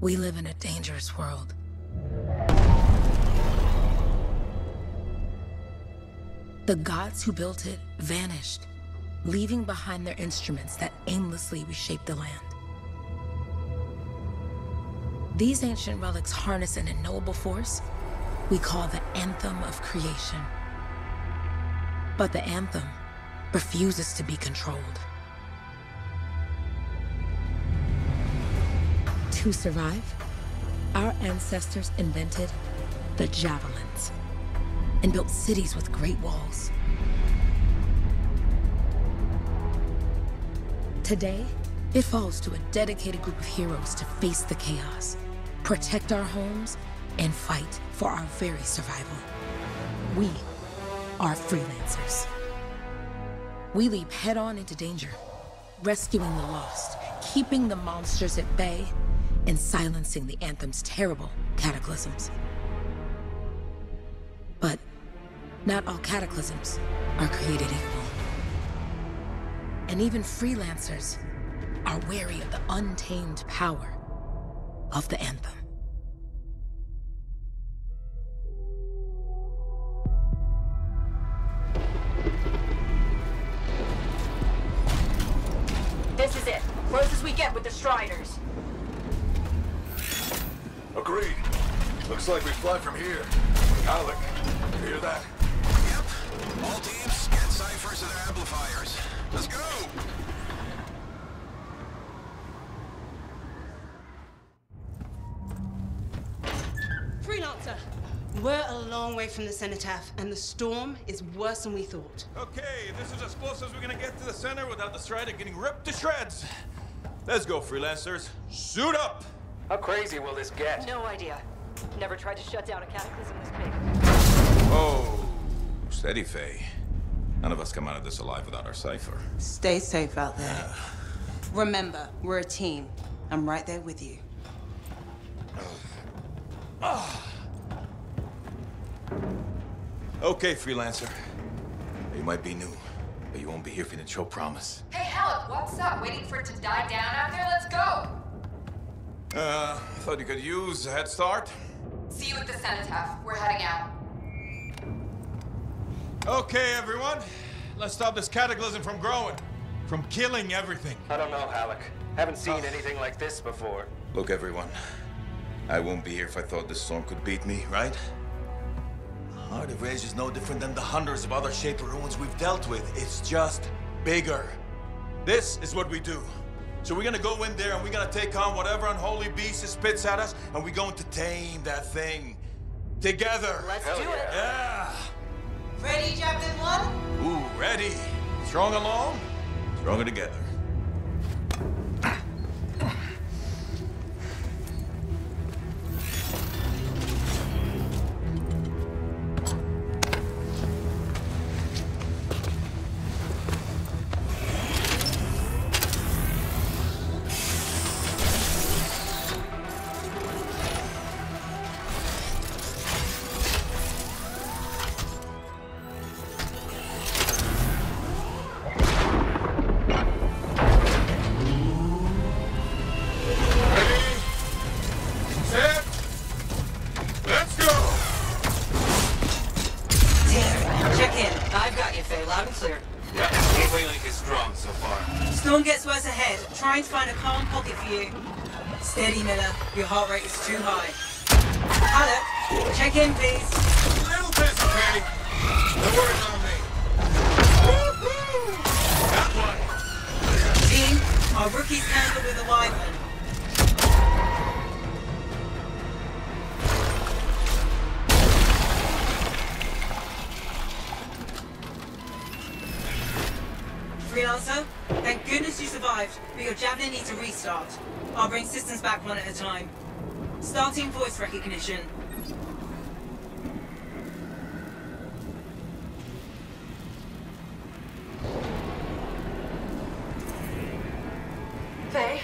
We live in a dangerous world. The gods who built it vanished, leaving behind their instruments that aimlessly reshaped the land. These ancient relics harness an unknowable force we call the Anthem of Creation. But the Anthem refuses to be controlled. To survive, our ancestors invented the javelins and built cities with great walls. Today, it falls to a dedicated group of heroes to face the chaos, protect our homes, and fight for our very survival. We are freelancers. We leap head-on into danger, rescuing the lost, keeping the monsters at bay, and silencing the Anthem's terrible cataclysms. But not all cataclysms are created equal. And even freelancers are wary of the untamed power of the Anthem. This is it. Close as we get with the Striders. Agreed. Looks like we fly from here. Alec, you hear that? Yep. All teams, get ciphers to their amplifiers. Let's go! Freelancer! We're a long way from the cenotaph, and the storm is worse than we thought. Okay, this is as close as we're gonna get to the center without the Strider getting ripped to shreds. Let's go, freelancers. Suit up! How crazy will this get? No idea. Never tried to shut down a cataclysm this big. Oh, steady, Faye. None of us come out of this alive without our cipher. Stay safe out there. Remember, we're a team. I'm right there with you. Okay, freelancer. You might be new, but you won't be here for the show promise. Hey, Alec, what's up? Waiting for it to die down out there? Let's go! I thought you could use a head start. See you at the cenotaph. We're heading out. Okay, everyone. Let's stop this cataclysm from growing, from killing everything. I don't know, Alec. Haven't seen anything like this before. Look, everyone. I won't be here if I thought this storm could beat me, right? Heart of Rage is no different than the hundreds of other Shaper ruins we've dealt with. It's just bigger. This is what we do. So we're gonna go in there and we're gonna take on whatever unholy beast it spits at us, and we're going to tame that thing. Together. Let's do it. Yeah. Ready, Javelin 1? Ooh, ready. Strong along, stronger together. Storm gets worse ahead. Trying to find a calm pocket for you. Steady, Miller. Your heart rate is too high. Alec, check in, please. A little busy, Faye. The word's on me. That one. Team, our rookies handled with a wyvern. Freelancer, thank goodness you survived, but your Javelin needs a restart. I'll bring systems back one at a time. Starting voice recognition. Faye?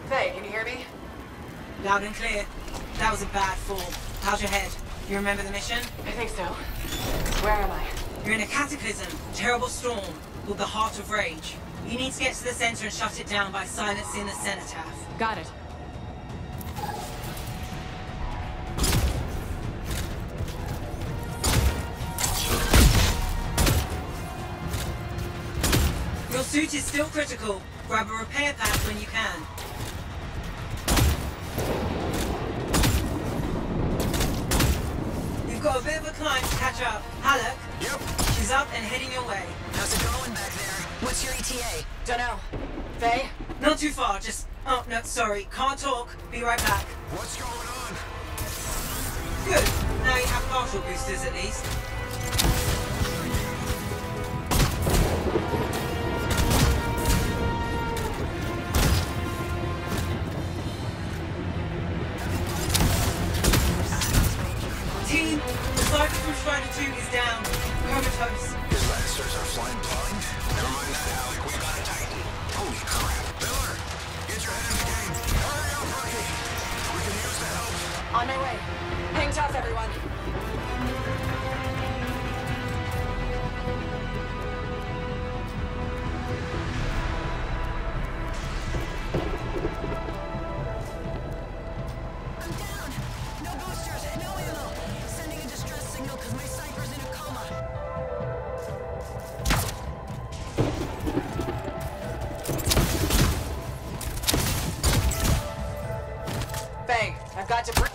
Faye, can you hear me? Loud and clear. That was a bad fall. How's your head? You remember the mission? I think so. Where am I? You're in a cataclysm, terrible storm, called the Heart of Rage. You need to get to the center and shut it down by silencing the cenotaph. Got it. suit is still critical. Grab a repair pack when you can. You've got a bit of a climb to catch up. Halleck? Yep. She's up and heading your way. How's it going back there? What's your ETA? Dunno. Faye? Not too far, just... Oh, no, sorry. Can't talk. Be right back. What's going on? Good. Now you have partial boosters at least. Team, the Cypher from Strider 2 is down. Comatose. His Lancers are flying blind? Never mind that, Alec. We got a Titan. Holy crap. Miller, get your head in the game. Hurry up, rookie. We can use the help. On my way. Hang tough, everyone. I'm down. No boosters, no ammo. Sending a distress signal because my Cypher's in a coma. Faye, I've got to bring...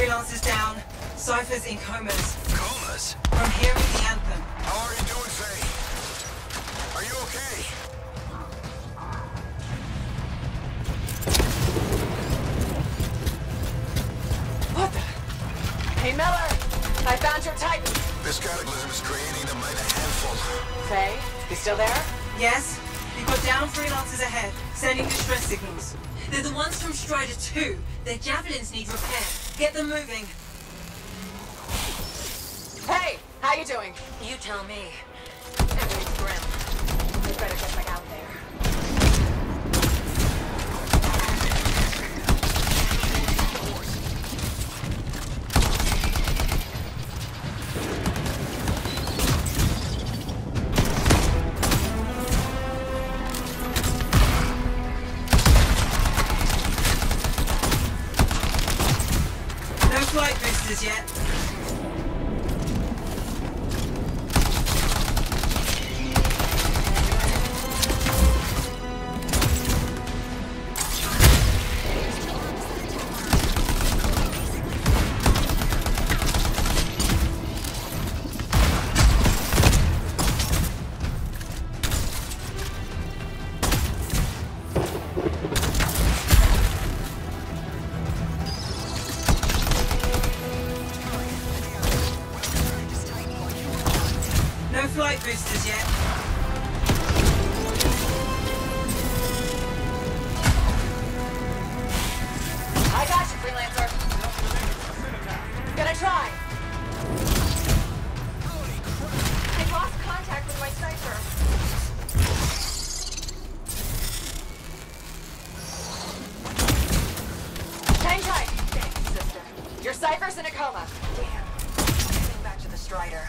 Freelancers down. Cypher's in comas. Comas? From hearing the anthem. How are you doing, Faye? Are you okay? What the? Hey, Miller! I found your Titan! This cataclysm is creating them by the handful. Faye, you still there? Yes? You've got down freelancers ahead, sending distress signals. They're the ones from Strider 2. Their javelins need repair. Get them moving. Hey, how you doing? You tell me. Everything's grim. We better get back out there. No flight boosters yet. No flight boosters yet. I got you, freelancer. Gonna try. I lost contact with my Cypher. Hang tight. Thanks, sister. Your Cypher's in a coma. Damn. Getting back to the Strider.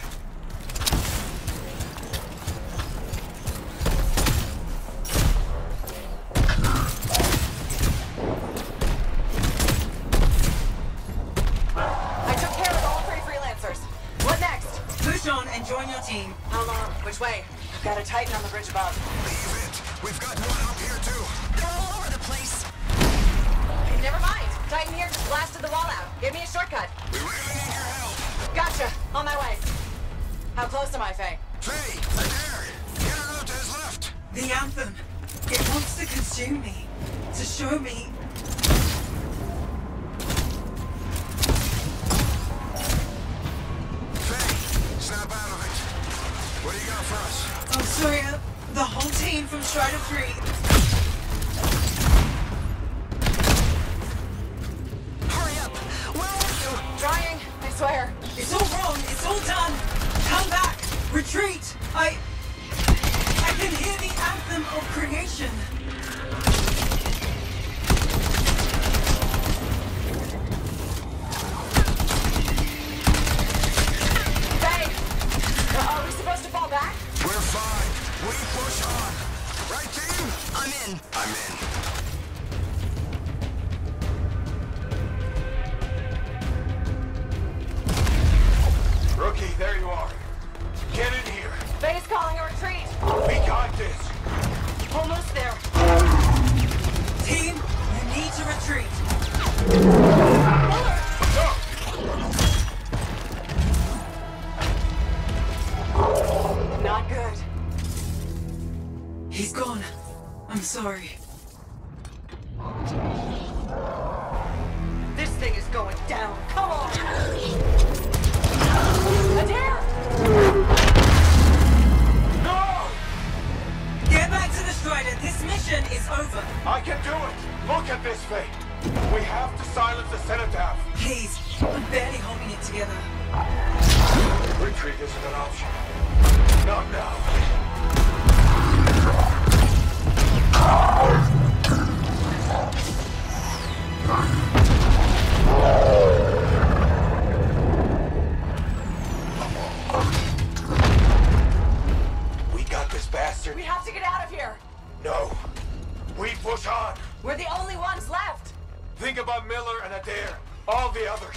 I took care of all 3 freelancers. What next? Push on and join your team. How long? Which way? I've got a Titan on the bridge above. Leave it. We've got one up here, too. They're all over the place. Hey, never mind. Titan here just blasted the wall out. Give me a shortcut. We really need your help. Gotcha. On my way. How close am I, Faye? Faye, there. Get her out to his left. The anthem. It wants to consume me. To show me. Faye, snap out of it. What do you got for us? Oh, sorry. The whole team from Strider 3. Retreat! I can hear the anthem of creation. Are we supposed to fall back? We're fine. We push on. Right, team? I'm in. I'm in. Rookie, there you are. Get in here. Faye's calling a retreat. We got this. Almost there. Team, you need to retreat. Not good. He's gone. I'm sorry. This thing is going down. Come on. Adair! No! Get back to the Strider. This mission is over. I can do it. Look at this thing. We have to silence the cenotaph. Please, I'm barely holding it together. Retreat isn't an option. Not now. We got this bastard. We have to get out of here. No. We push on. We're the only ones left. Think about Miller and Adair. All the others.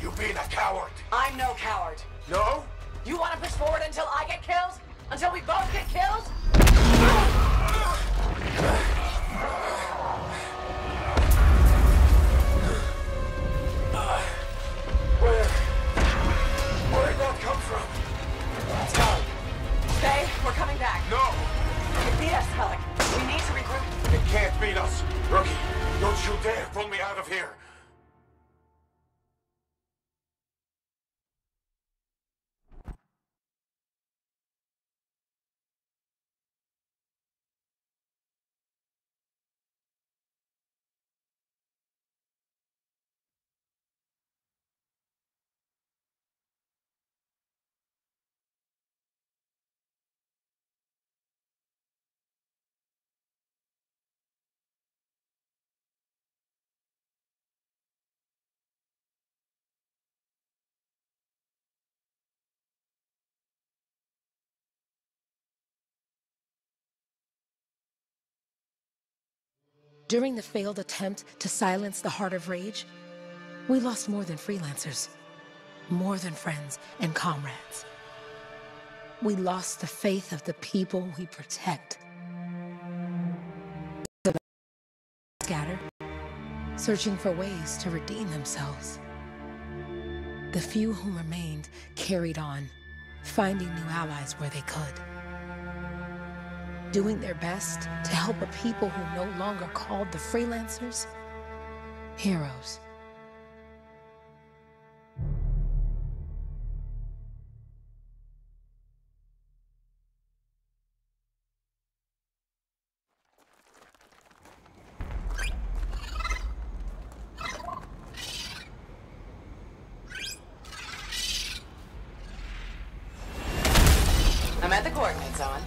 You being a coward. I'm no coward. No? You want to push forward until I get killed? Until we both get killed? Where'd that come from? Let's go. Faye, we're coming back. No! You beat us, Alec. We need to regroup. It can't beat us. Rookie, don't you dare pull me out of here. During the failed attempt to silence the Heart of Rage, we lost more than freelancers, more than friends and comrades. We lost the faith of the people we protect. The scattered, searching for ways to redeem themselves. The few who remained carried on, finding new allies where they could. Doing their best to help a people who no longer called the freelancers heroes. I'm at the coordinate zone.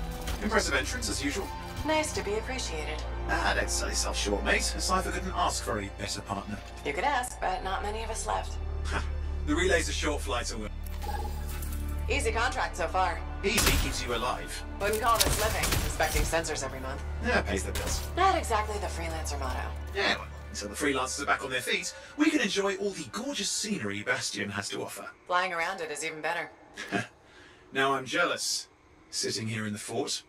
Impressive entrance, as usual. Nice to be appreciated. Don't sell yourself short, mate. Cypher couldn't ask for a better partner. You could ask, but not many of us left. The relay's a short flight away. Easy contract so far. Easy keeps you alive. Wouldn't call this living, inspecting sensors every month. Yeah, pays the bills. Not exactly the freelancer motto. Yeah, well, until the freelancers are back on their feet, we can enjoy all the gorgeous scenery Bastion has to offer. Flying around it is even better. Now I'm jealous, sitting here in the fort.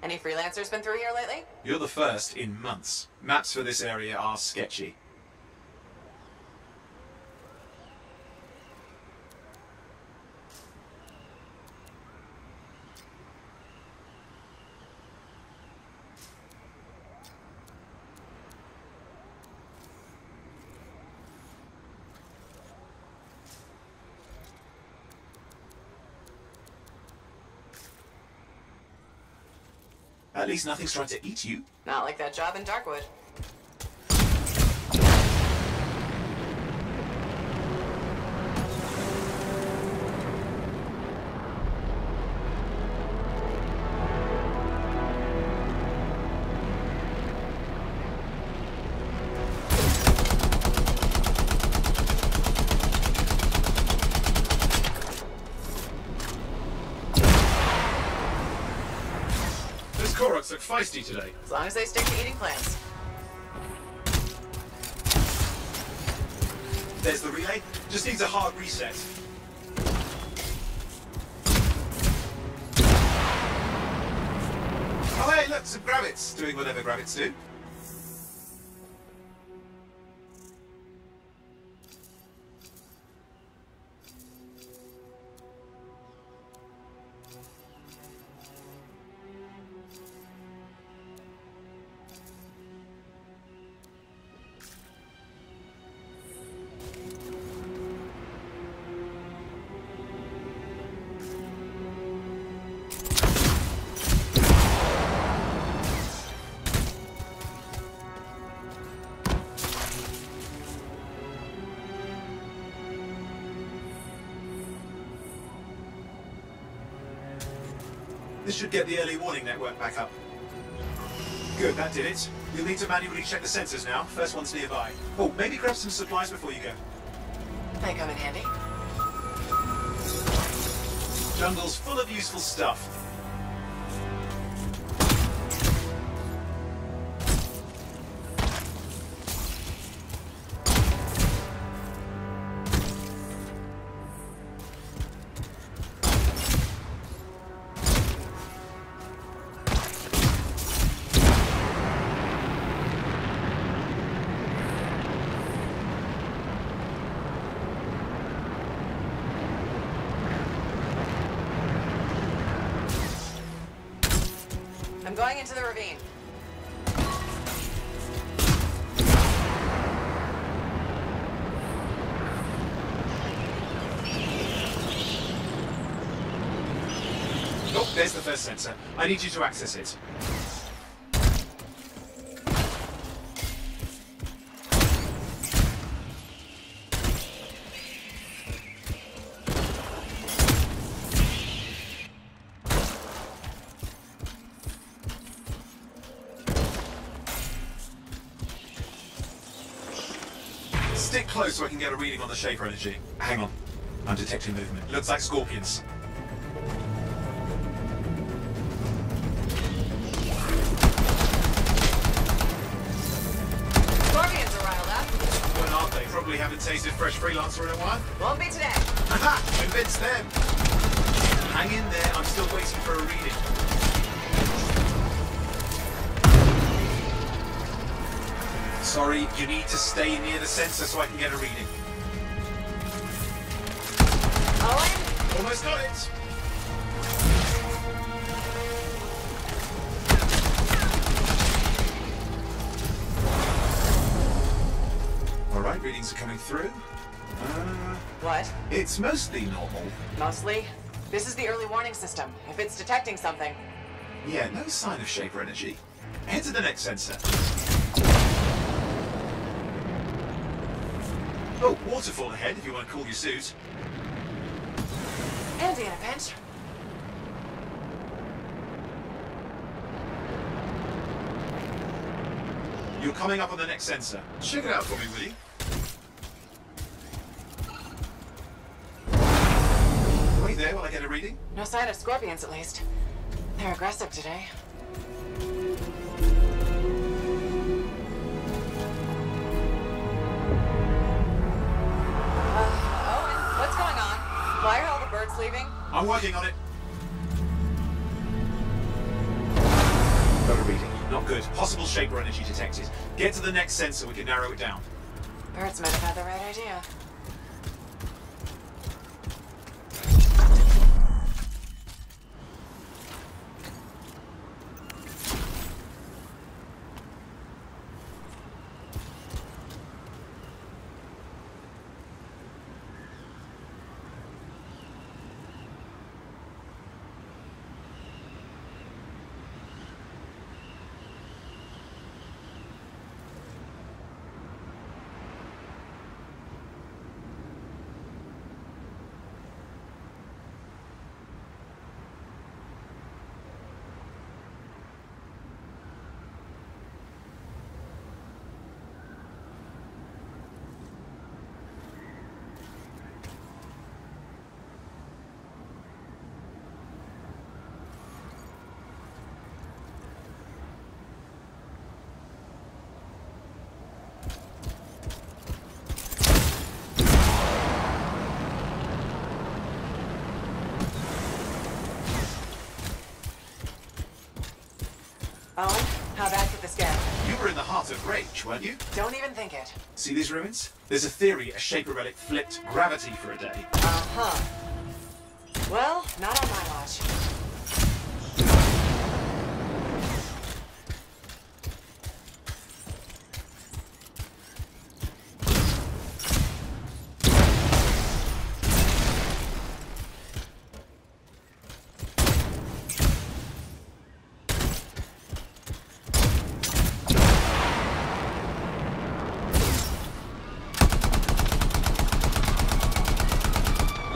Any freelancers been through here lately? You're the first in months. Maps for this area are sketchy. At least nothing's trying to eat you. Not like that job in Darkwood. Koroks look feisty today. As long as they stick to eating plants. There's the relay. Just needs a hard reset. Oh hey, look, some grabbits doing whatever grabbits do. This should get the early warning network back up. Good, that did it. You'll need to manually check the sensors now. First one's nearby. Oh, maybe grab some supplies before you go. They come in handy. Jungle's full of useful stuff. I'm going into the ravine. Oh, there's the first sensor. I need you to access it. Stick close so I can get a reading on the Shaper energy. Hang on. I'm detecting movement. Looks like scorpions. Scorpions are riled up. When aren't they? Probably haven't tasted fresh freelancer in a while. Won't be today. Aha! Convince them! Hang in there, I'm still waiting for a reading. Sorry, you need to stay near the sensor so I can get a reading. Owen? Almost got it! Alright, readings are coming through. What? It's mostly normal. Mostly. This is the early warning system. If it's detecting something. Yeah, no sign of Shaper energy. Head to the next sensor. Oh, waterfall ahead if you want to cool your suit. Andy in a pinch. You're coming up on the next sensor. Check it out for me, will you? Wait there while I get a reading. No sign of scorpions, at least. They're aggressive today. Owen, what's going on? Why are all the birds leaving? I'm working on it. Got a reading. Not good. Possible Shaper energy detected. Get to the next sensor, we can narrow it down. Birds might have had the right idea. weren't you? Don't even think it. See these ruins? There's a theory a Shaper relic flipped gravity for a day. Uh-huh. Well, not on my watch.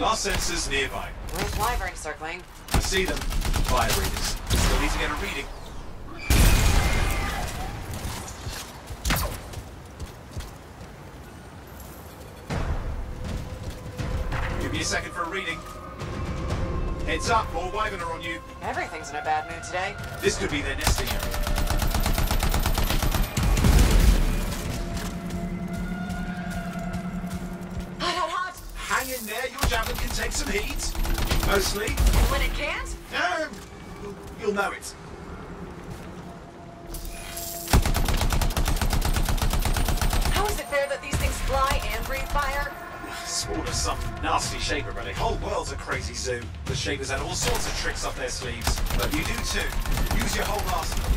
Last sensors nearby. With wyvern circling. I see them. Fire readers. Still need to get a reading. Give me a second for a reading. Heads up, more wyvern are on you. Everything's in a bad mood today. This could be their nesting area. Hang in there, your javelin can take some heat. Mostly. And when it can't? You'll know it. How is it fair that these things fly and breathe fire? Spawned of some nasty Shaper relic. Whole world's a crazy zoo. The Shapers had all sorts of tricks up their sleeves. But you do too. Use your whole arsenal.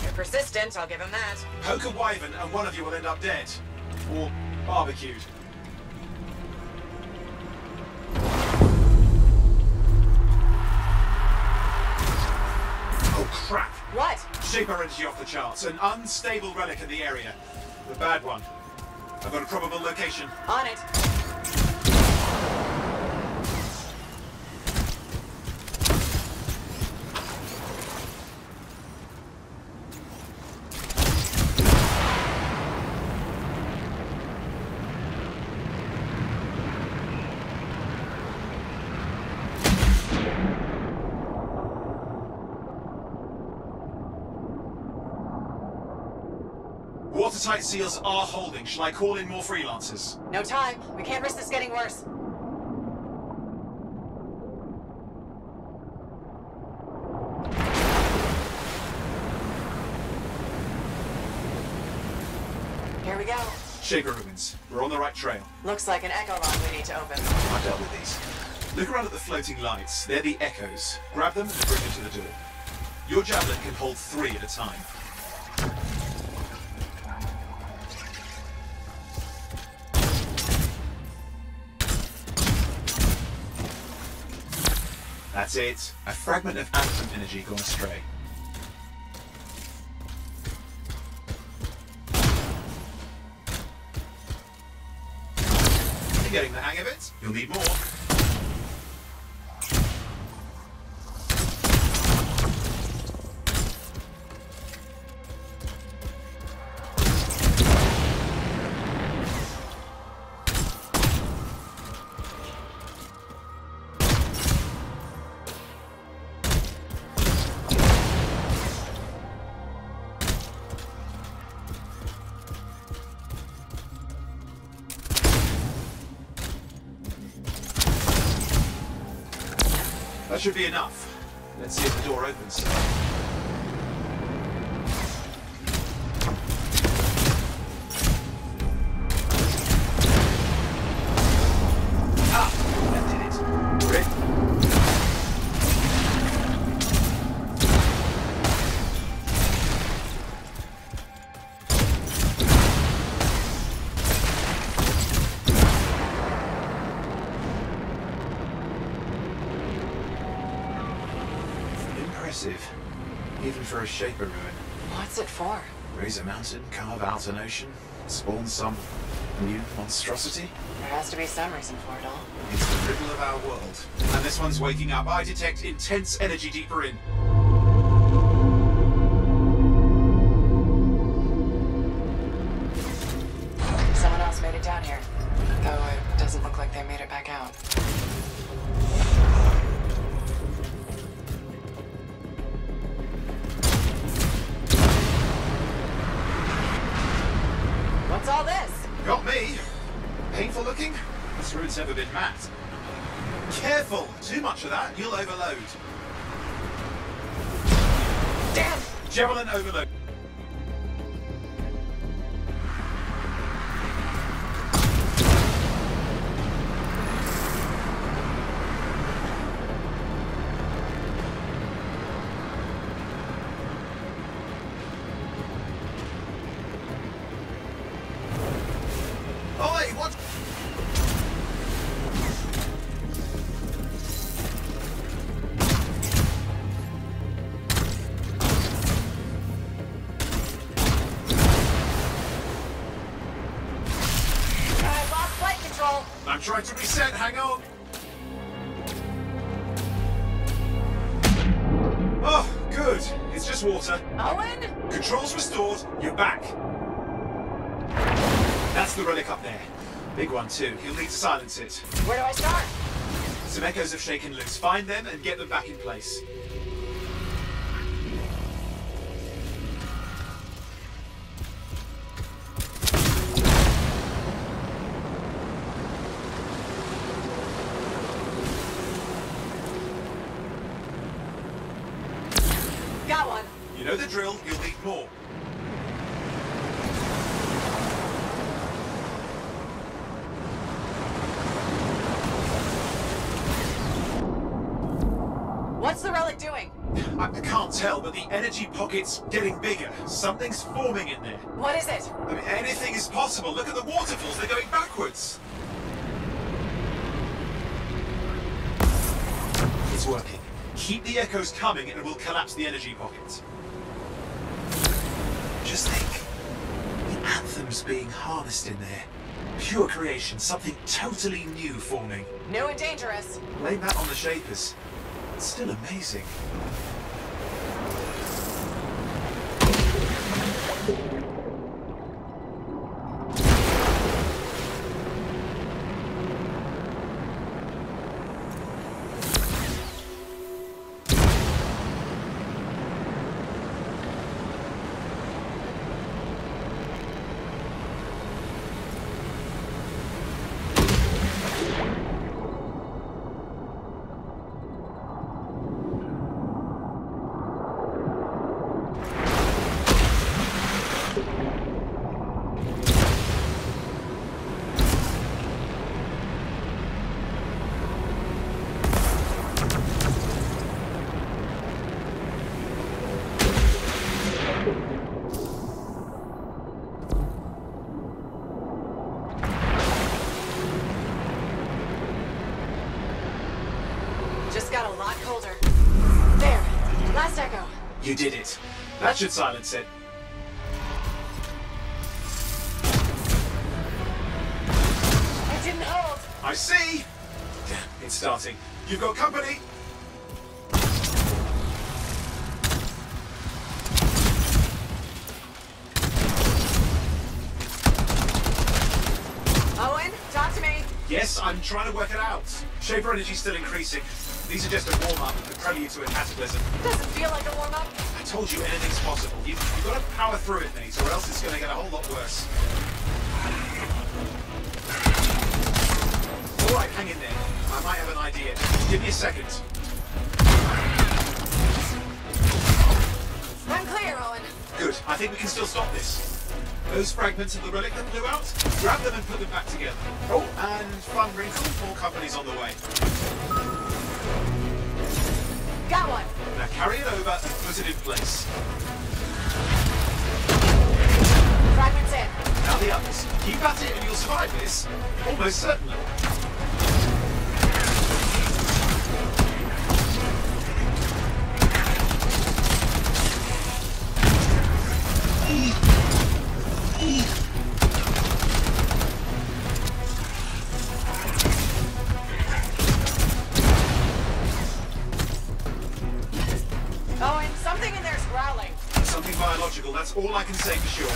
You're persistent, I'll give him that. Poke a wyvern and one of you will end up dead. Or barbecued. Oh crap! What? Shaper energy off the charts. An unstable relic in the area. The bad one. I've got a probable location. On it. Watertight seals are holding. Shall I call in more freelancers? No time. We can't risk this getting worse. Here we go. Shaper ruins. We're on the right trail. Looks like an echo lock we need to open. I've dealt with these. Look around at the floating lights. They're the echoes. Grab them and bring them to the door. Your javelin can hold 3 at a time. That's it. A fragment of atom energy gone astray. You're getting the hang of it. You'll need more. That should be enough. Let's see if the door opens. Ah! That did it. We're in. Impressive. Even for a Shaper ruin. What's it for? Raise a mountain, carve out an ocean, spawn some new monstrosity? There has to be some reason for it all. It's the riddle of our world. And this one's waking up. I detect intense energy deeper in. Someone else made it down here. Though it doesn't look like they made it back out. What's all this? Got me. Painful looking? This ruin's never been mapped. Careful! Too much of that, you'll overload. Damn! Javelin overload. I'm trying to reset, hang on. Oh, good. It's just water. Owen? Controls restored, you're back. That's the relic up there. Big one too. You'll need to silence it. Where do I start? Some echoes have shaken loose. Find them and get them back in place. Got one. You know the drill, you'll need more. What's the relic doing? I can't tell, but the energy pocket's getting bigger. Something's forming in there. What is it? I mean, anything is possible. Look at the waterfalls, they're going backwards. It's working. Keep the echoes coming and it will collapse the energy pocket. Just think. The anthem's being harnessed in there. Pure creation, something totally new forming. New and dangerous. Blame that on the Shapers. It's still amazing. Just got a lot colder. There. Last echo. You did it. That should silence it. It didn't hold. I see! Damn, it's starting. You've got company! Owen, talk to me. Yes, I'm trying to work it out. Shaper energy's still increasing. These are just a warm-up, the prelude to a cataclysm. Doesn't feel like a warm-up. I told you anything's possible. You've got to power through it, mate, or else it's going to get a whole lot worse. All right, hang in there. I might have an idea. Give me a second. I'm clear, Owen. Good. I think we can still stop this. Those fragments of the relic that blew out, grab them and put them back together. Oh, and fun wrinkle, more companies on the way. Got one. Now carry it over and put it in place. Fragments in. Now the others. Keep at it and you'll survive this. Almost certainly. Owen, something in there's growling. Something biological, that's all I can say for sure.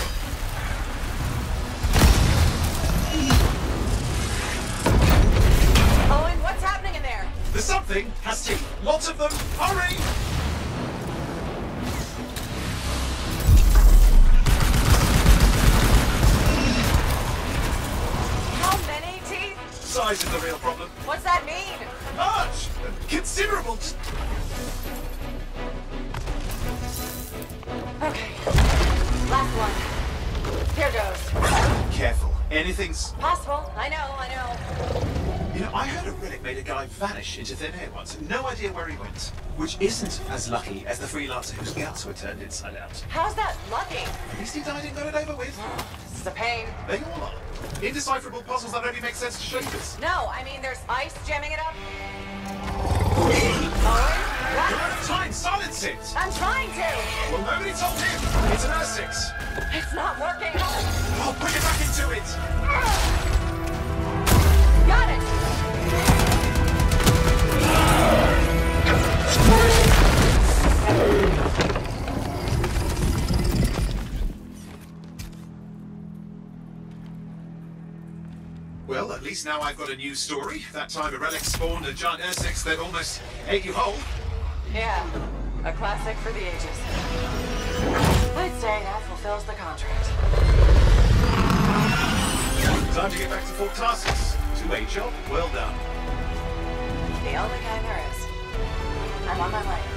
Owen, what's happening in there? The something has teeth. Lots of them. Hurry! How many teeth? Size is the real problem. What's that mean? Large! Considerable! Okay. Last one. Here goes. Careful. Anything's... Possible. I know. You know, I heard a relic made a guy vanish into thin air once. No idea where he went. Which isn't as lucky as the freelancer whose guts were turned inside out. How's that lucky? At least he died and got it over with. This is a pain. They all are. Indecipherable puzzles that only make sense to Shapers. No, I mean there's ice jamming it up. Owen? What? You're out of time! Silence it! I'm trying to! Well, nobody told him! It's an R6! It's not working! Oh, put it back into it! Got it! Well, at least now I've got a new story. That time a relic spawned a giant Ursix that almost ate you whole. Yeah, a classic for the ages. I'd say that fulfills the contract. Time to get back to Fort Tarsus. Two-way job, well done. The only kind there is. I'm on my way.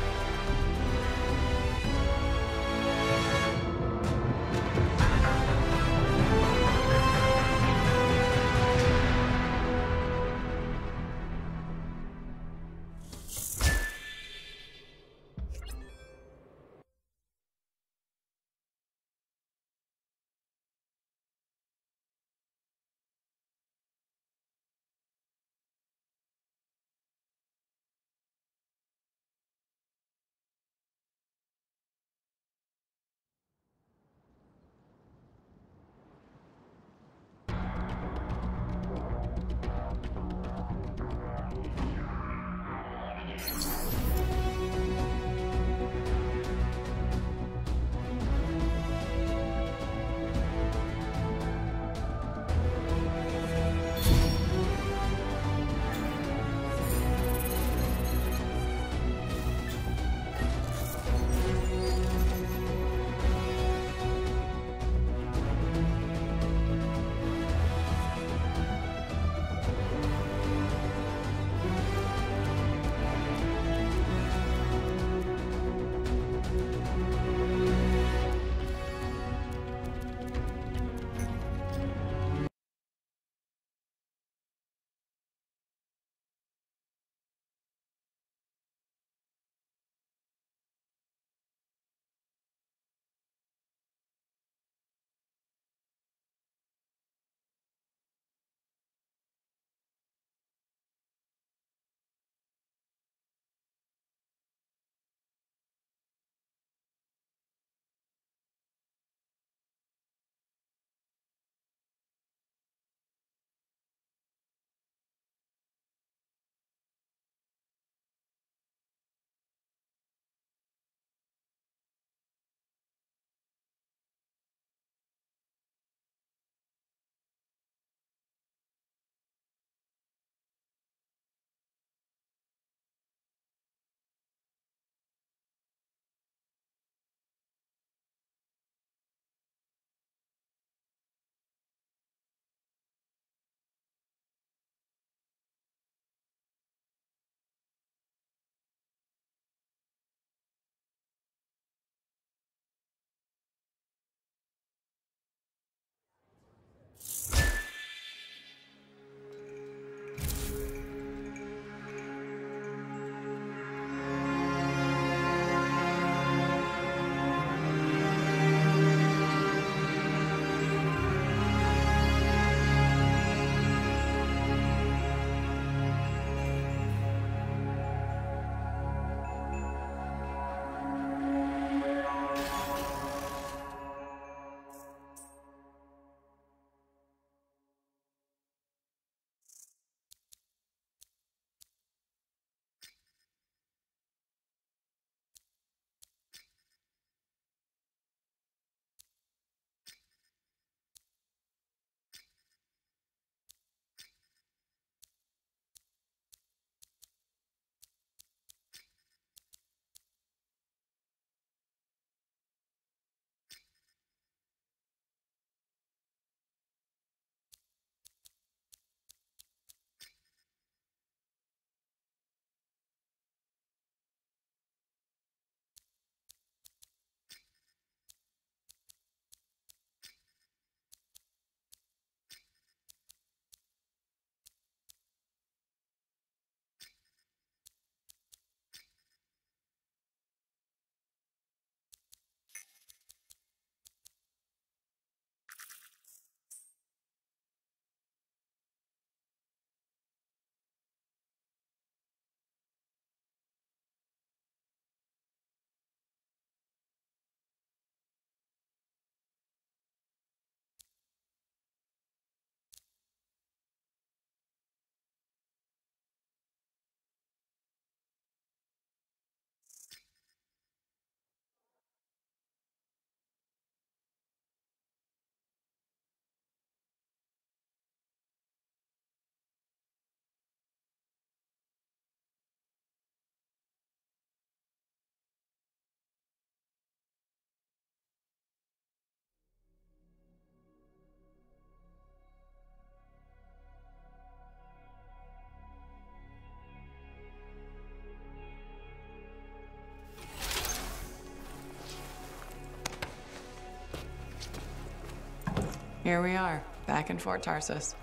Here we are, back in Fort Tarsus.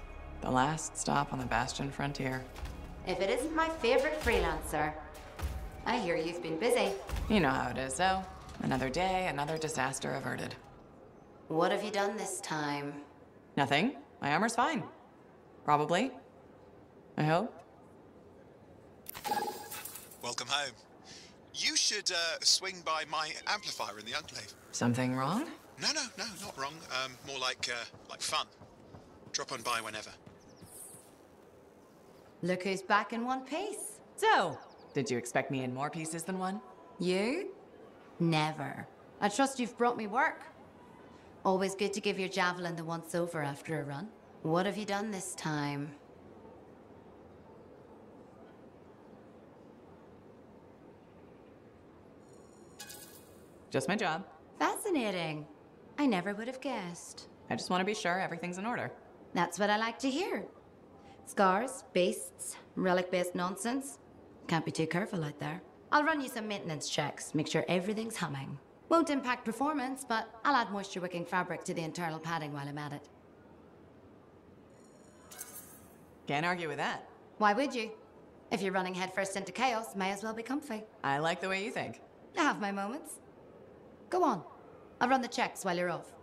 The last stop on the Bastion frontier. If it isn't my favorite freelancer. I hear you've been busy. You know how it is, though. Another day, another disaster averted. What have you done this time? Nothing. My armor's fine. Probably. I hope. Welcome home. You should swing by my amplifier in the Enclave. Something wrong? No, not wrong. More like fun. Drop on by whenever. Look who's back in one piece. So, did you expect me in more pieces than one? You? Never. I trust you've brought me work. Always good to give your javelin the once-over after a run. What have you done this time? Just my job. Fascinating. I never would have guessed. I just want to be sure everything's in order. That's what I like to hear. Scars, beasts, relic-based nonsense. Can't be too careful out there. I'll run you some maintenance checks, make sure everything's humming. Won't impact performance, but I'll add moisture-wicking fabric to the internal padding while I'm at it. Can't argue with that. Why would you? If you're running headfirst into chaos, may as well be comfy. I like the way you think. I have my moments. Go on. I'll run the checks while you're off.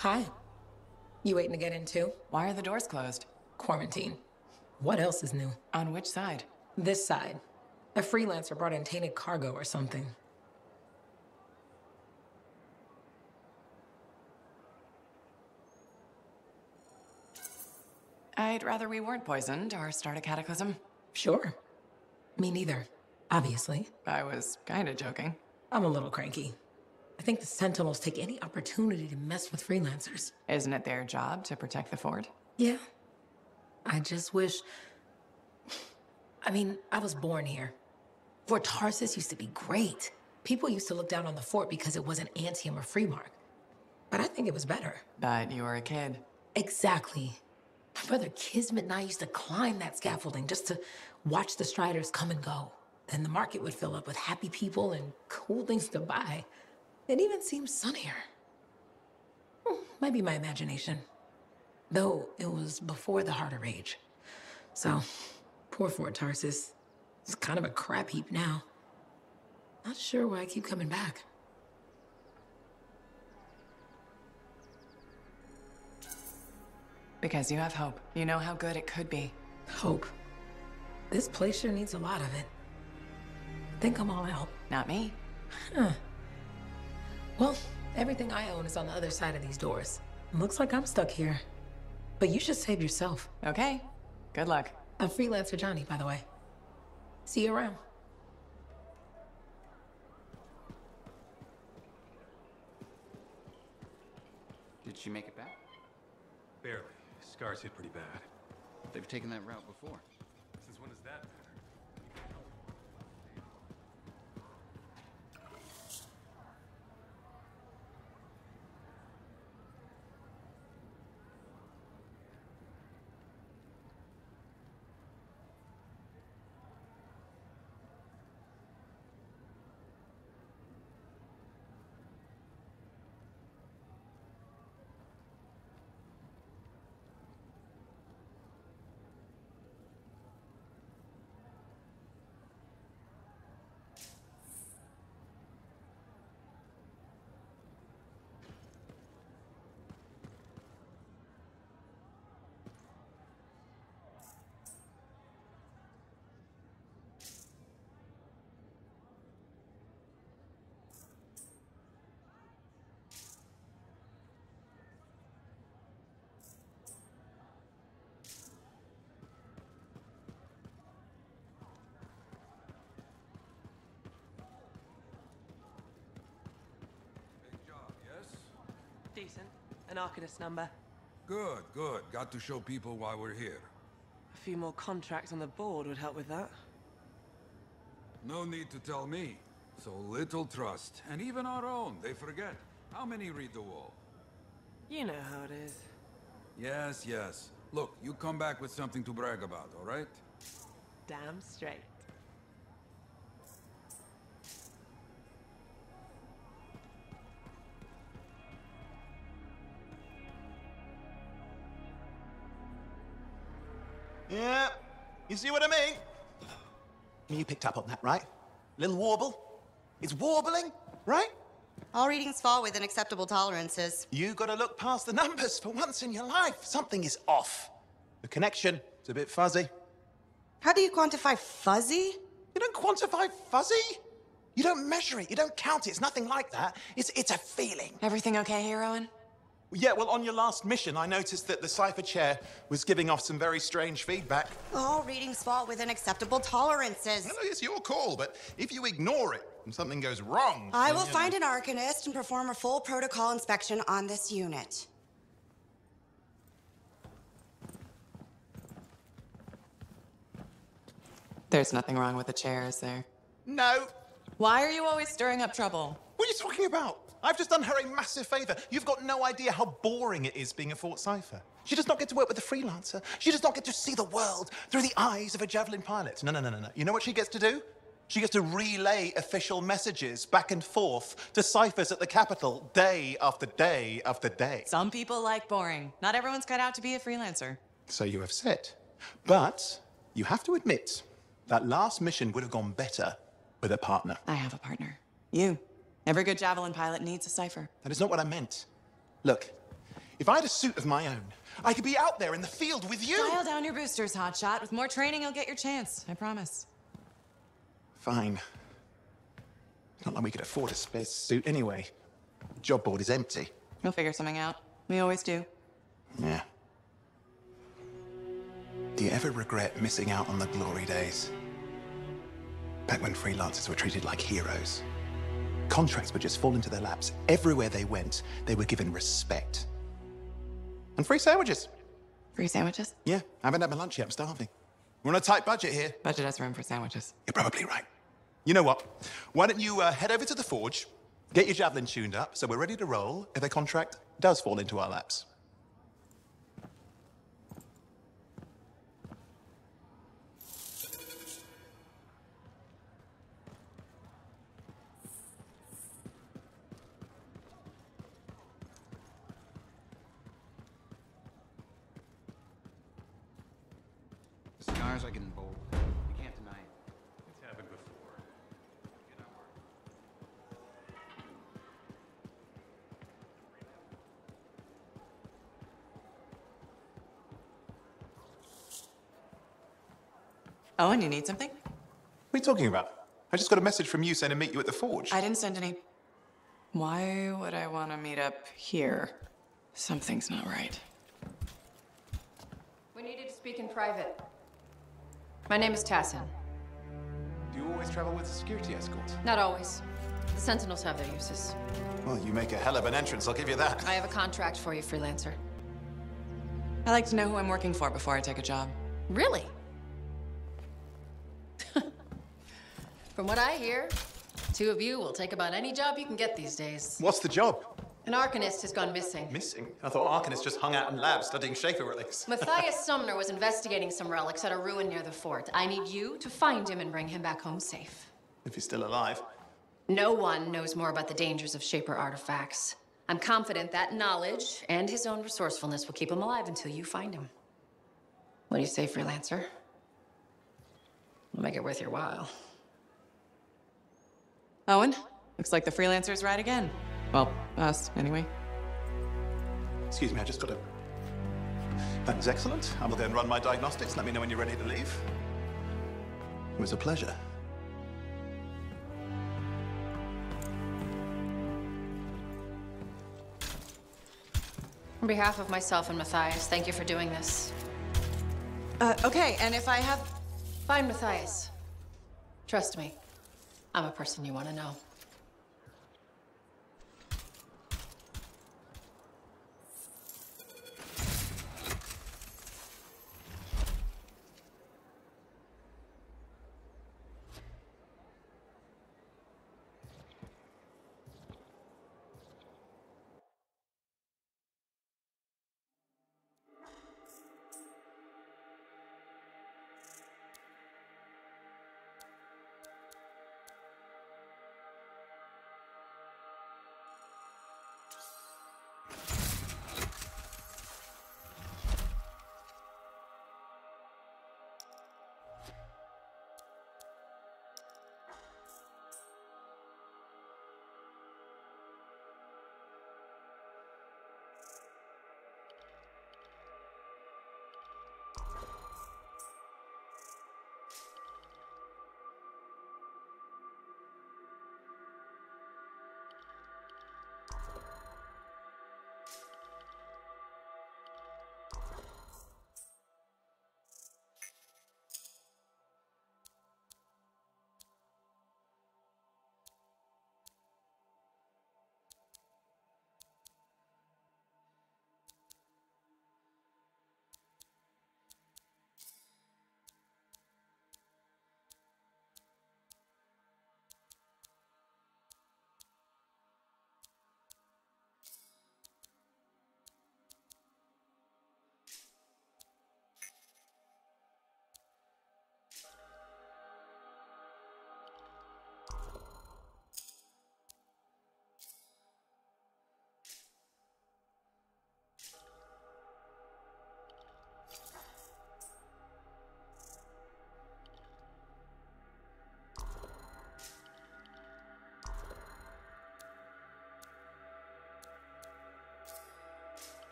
Hi. You waiting to get in too? Why are the doors closed? Quarantine. What else is new? On which side? This side. A freelancer brought in tainted cargo or something. I'd rather we weren't poisoned or start a cataclysm. Sure. Me neither, obviously. I was kinda joking. I'm a little cranky. I think the Sentinels take any opportunity to mess with freelancers. Isn't it their job to protect the fort? Yeah. I just wish... I mean, I was born here. Fort Tarsus used to be great. People used to look down on the fort because it wasn't Antium or Freemark. But I think it was better. But you were a kid. Exactly. My brother Kismet and I used to climb that scaffolding just to watch the Striders come and go. Then the market would fill up with happy people and cool things to buy. It even seemed sunnier. Might be my imagination. Though it was before the Heart of Rage. So, poor Fort Tarsus. It's kind of a crap heap now. Not sure why I keep coming back. Because you have hope. You know how good it could be. Hope. This place sure needs a lot of it. I think I'm all out. Not me. Huh. Well, everything I own is on the other side of these doors. Looks like I'm stuck here. But you should save yourself. Okay. Good luck. I'm Freelancer Johnny, by the way. See you around. Did she make it back? Barely. Scars hit pretty bad. They've taken that route before. Since when does that matter? Decent. An Arcanist number. Good, good. Got to show people why we're here. A few more contracts on the board would help with that. No need to tell me. So little trust. And even our own, they forget. How many read the wall? You know how it is. Yes, yes. Look, you come back with something to brag about, all right? Damn straight. Yeah, you see what I mean? You picked up on that, right? Little warble? It's warbling, right? All readings fall within acceptable tolerances. You gotta look past the numbers for once in your life. Something is off. The connection is a bit fuzzy. How do you quantify fuzzy? You don't quantify fuzzy? You don't measure it, you don't count it, it's nothing like that. It's a feeling. Everything okay here, Owen? Yeah, well, on your last mission, I noticed that the cipher chair was giving off some very strange feedback. All readings fall within acceptable tolerances. Well, it's your call, but if you ignore it and something goes wrong... I will find an Arcanist and perform a full protocol inspection on this unit. There's nothing wrong with the chair, is there? No. Why are you always stirring up trouble? What are you talking about? I've just done her a massive favor. You've got no idea how boring it is being a Fort Cipher. She does not get to work with a freelancer. She does not get to see the world through the eyes of a Javelin pilot. No. You know what she gets to do? She gets to relay official messages back and forth to ciphers at the Capitol day after day after day. Some people like boring. Not everyone's cut out to be a freelancer. So you have said. But you have to admit that last mission would have gone better with a partner. I have a partner. You. Every good Javelin pilot needs a cipher. That is not what I meant. Look, if I had a suit of my own, I could be out there in the field with you. Dial down your boosters, hotshot. With more training, you'll get your chance. I promise. Fine. Not like we could afford a spare suit anyway. The job board is empty. We'll figure something out. We always do. Yeah. Do you ever regret missing out on the glory days? Back when freelancers were treated like heroes. Contracts would just fall into their laps. Everywhere they went, they were given respect. And free sandwiches. Free sandwiches? Yeah, I haven't had my lunch yet. I'm starving. We're on a tight budget here. Budget has room for sandwiches. You're probably right. You know what? Why don't you head over to the forge, get your Javelin tuned up, so we're ready to roll if a contract does fall into our laps. Scars I can bold. You can't deny it. It's happened before. Get on work. Owen, you need something? What are you talking about? I just got a message from you saying to meet you at the forge. I didn't send any. Why would I want to meet up here? Something's not right. We needed to speak in private. My name is Tassin. Do you always travel with a security escort? Not always. The Sentinels have their uses. Well, you make a hell of an entrance, I'll give you that. I have a contract for you, freelancer. I like to know who I'm working for before I take a job. Really? From what I hear, two of you will take about any job you can get these days. What's the job? An Arcanist has gone missing. Missing? I thought Arcanists just hung out in labs studying Schaefer relics. Matthias Sumner was investigating some relics at a ruin near the fort. I need you to find him and bring him back home safe. If he's still alive. No one knows more about the dangers of Shaper artifacts. I'm confident that knowledge and his own resourcefulness will keep him alive until you find him. What do you say, freelancer? We'll make it worth your while. Owen, looks like the freelancer's right again. Well, us, anyway. Excuse me, I just got to... That was excellent. I will go and run my diagnostics. Let me know when you're ready to leave. It was a pleasure. On behalf of myself and Matthias, thank you for doing this. Okay, and if I have... Find Matthias. Trust me, I'm a person you want to know.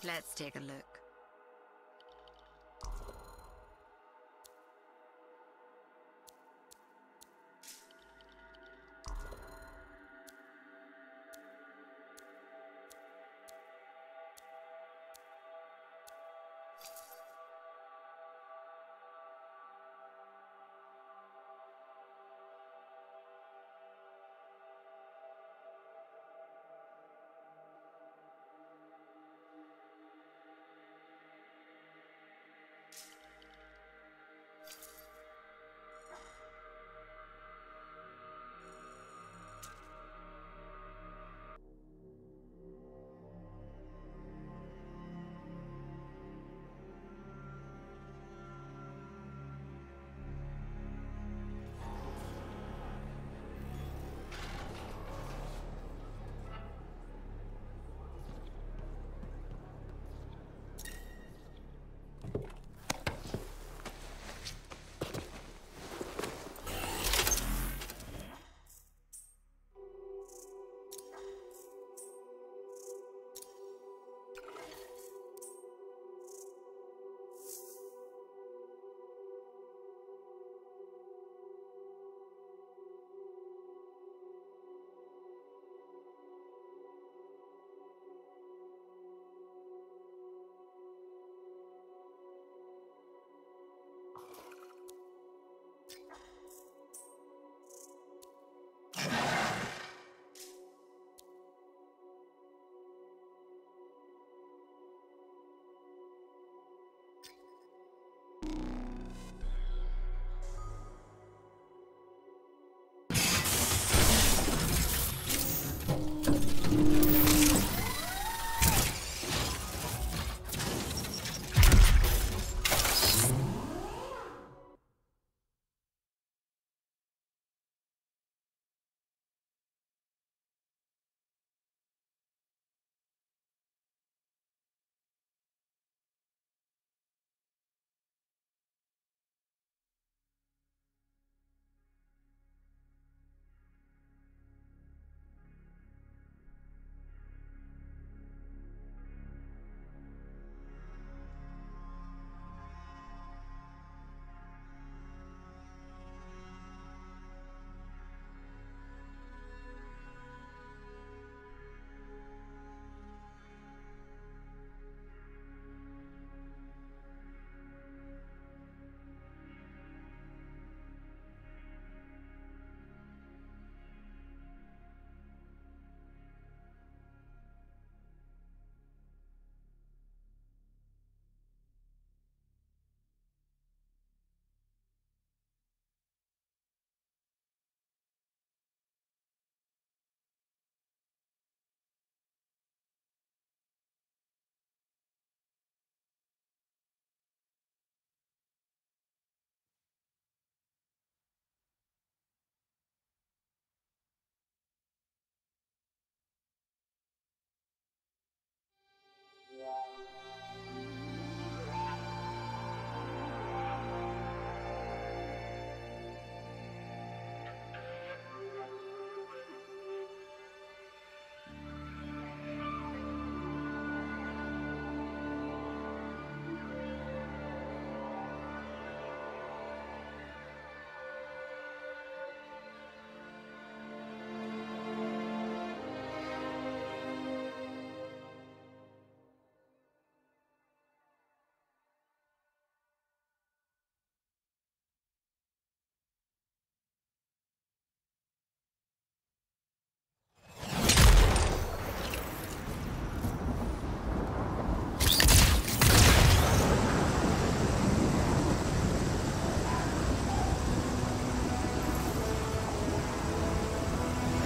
Let's take a look.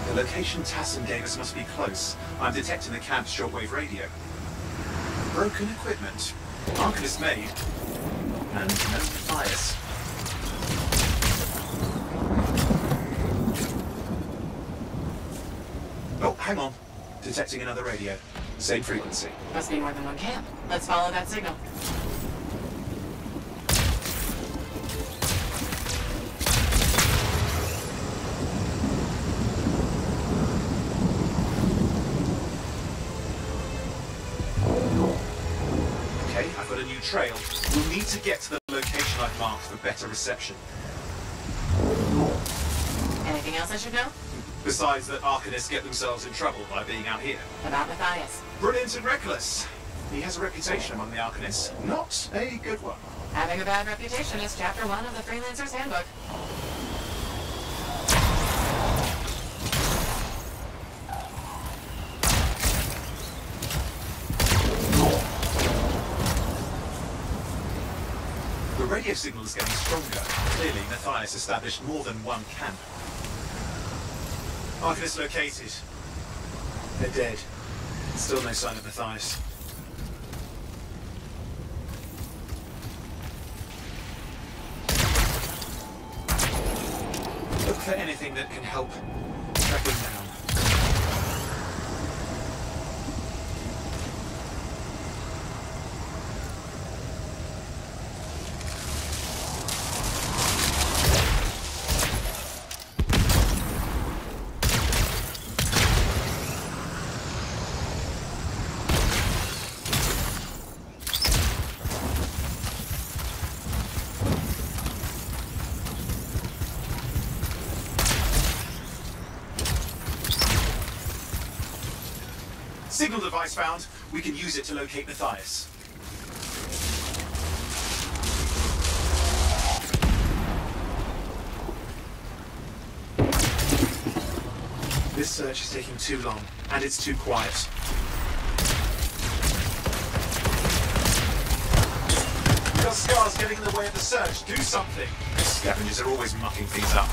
The location Tassin gave us must be close. I'm detecting the cab's shortwave radio. Broken equipment. Arcanist made. And no fires. Oh, hang on. Detecting another radio. Same frequency. Must be more than one camp. Let's follow that signal. new trail, we'll need to get to the location I've marked for better reception. Anything else I should know? Besides that Arcanists get themselves in trouble by being out here. About Matthias. Brilliant and reckless. He has a reputation among the Arcanists. Not a good one. Having a bad reputation is chapter 1 of the Freelancer's Handbook. The radio signal is getting stronger. Clearly, Matthias established more than one camp. Arcanist located. They're dead. Still no sign of Matthias. Look for anything that can help track him down. Signal device found. We can use it to locate Matthias. This search is taking too long, and it's too quiet. We've got scars getting in the way of the search. Do something. Scavengers are always mucking things up.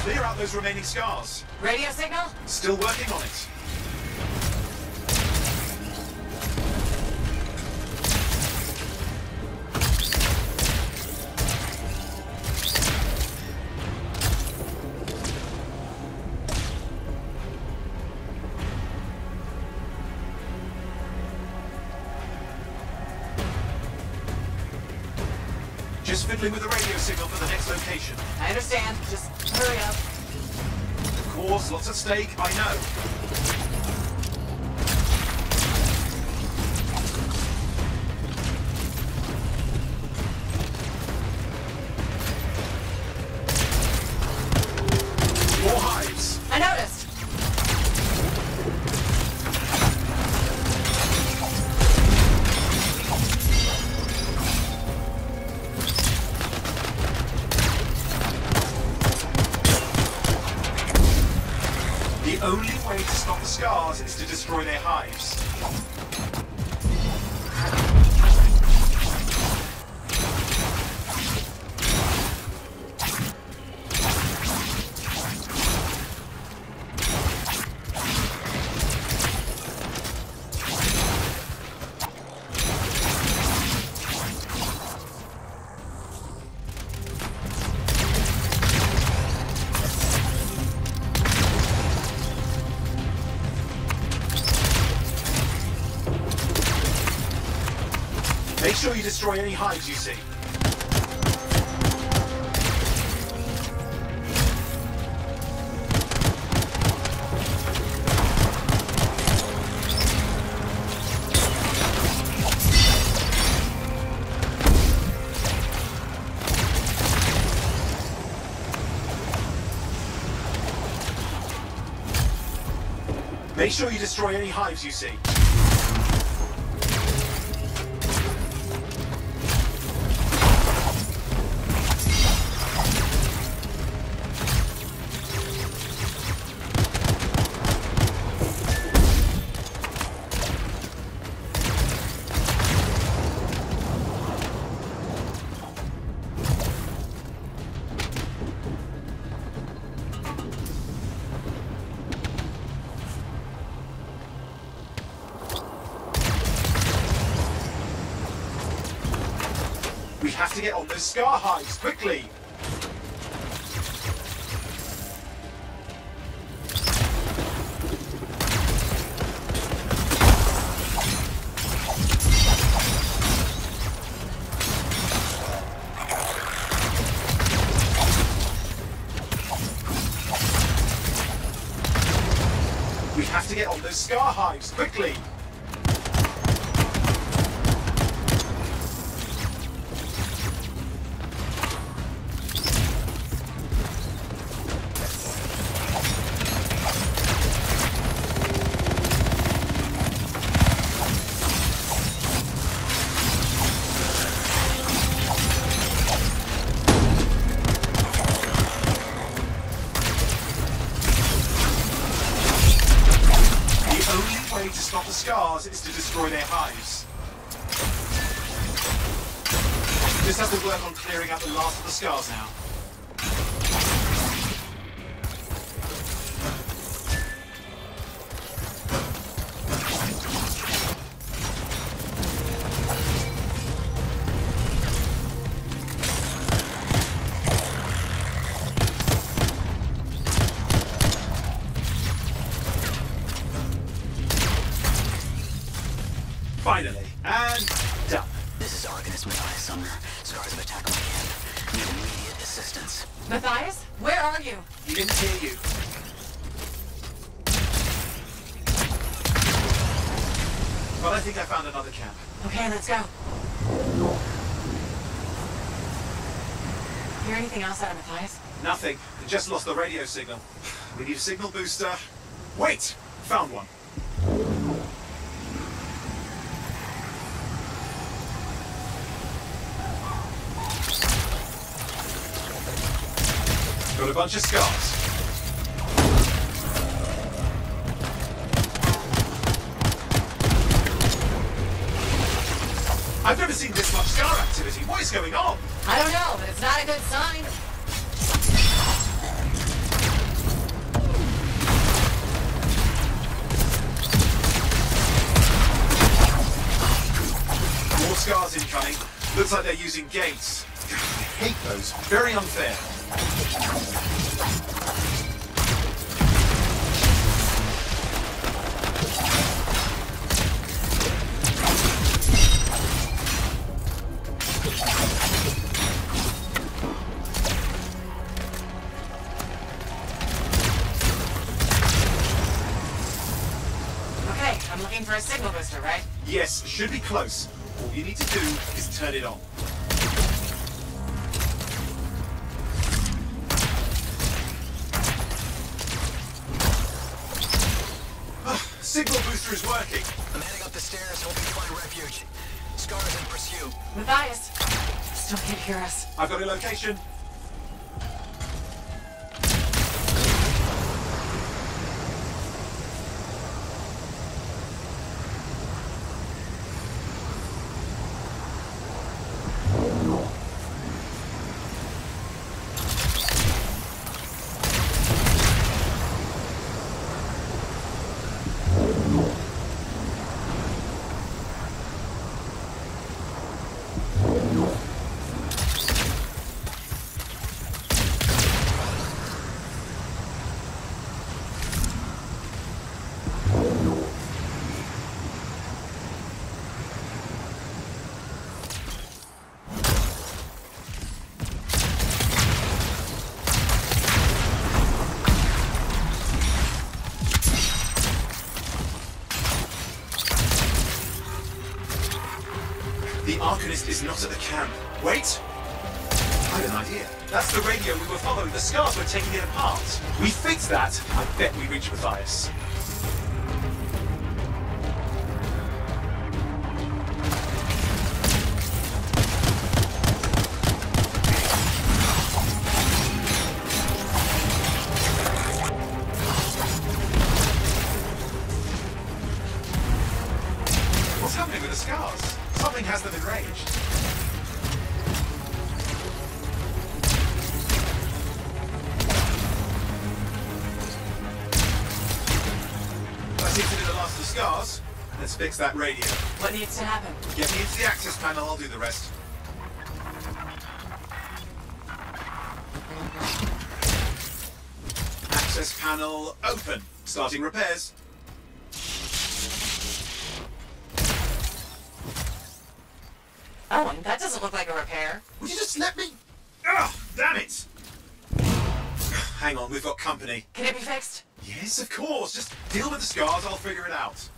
Clear out those remaining scars. Radio signal? Still working on it. Just fiddling with the radio signal for the next location. I understand. Just hurry up. Of course, lots at stake, I know. More hives. I noticed. The only way to stop the scars is to destroy their hives. Make sure you destroy any hives you see. Make sure you destroy any hives you see. We have to get on those scar hives, quickly! We have to get on those scar hives, quickly! To stop the scars is to destroy their hives. Just have to work on clearing out the last of the scars now. Finally, and done. This is Arcanist Matthias Sumner. Scars have attacked my camp. Need immediate assistance. Matthias, where are you? He didn't hear you. But I think I found another camp. Okay, let's go. Hear anything else out of Matthias? Nothing. It just lost the radio signal. We need a signal booster. Wait! Found one. Got a bunch of scars. I've never seen this much scar activity. What is going on? I don't know, but it's not a good sign. More scars incoming. Looks like they're using gates. I hate those. Very unfair. Okay, I'm looking for a signal booster, right? Yes, should be close. All you need to do is turn it on. Signal booster is working. I'm heading up the stairs, hoping to find refuge. Scars in pursuit. Matthias, still can't hear us. I've got a location. The Arcanist is not at the camp. Wait! I have an idea. That's the radio we were following. The scars were taking it apart. We fix that, I bet we reach Matthias. What's happening with the scars? Something has them enraged. That seems to be the last of the scars. Let's fix that radio. What needs to happen? Get me into the access panel, I'll do the rest. Access panel open. Starting repairs. Oh, that doesn't look like a repair. Would you just let me? Ugh, damn it! Hang on, we've got company. Can it be fixed? Yes, of course. Just deal with the scars, I'll figure it out.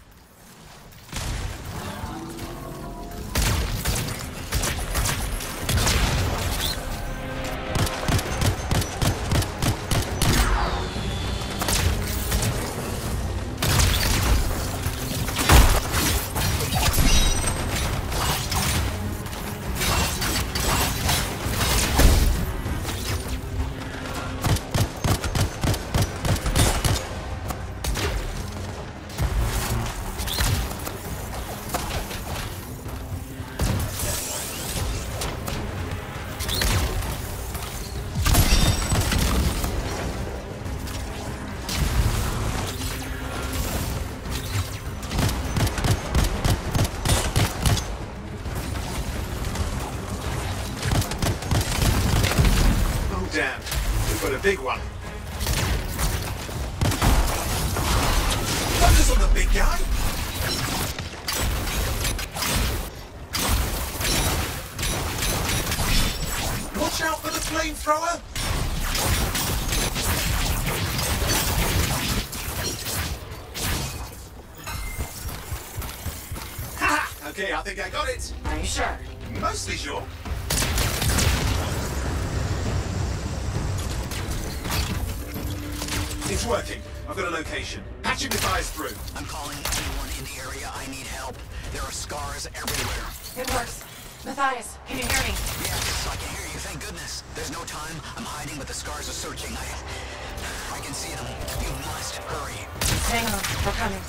Damn, we've got a big one. Focus on the big guy. Watch out for the flamethrower. Ha! Okay, I think I got it. Are you sure? Mostly sure. It's working. I've got a location. Patching the guys through. I'm calling anyone in the area. I need help. There are scars everywhere. It works. Matthias, can you hear me? Yes, I can hear you. Thank goodness. There's no time. I'm hiding, but the scars are searching. I can see them. You must hurry. Hang on. We're coming.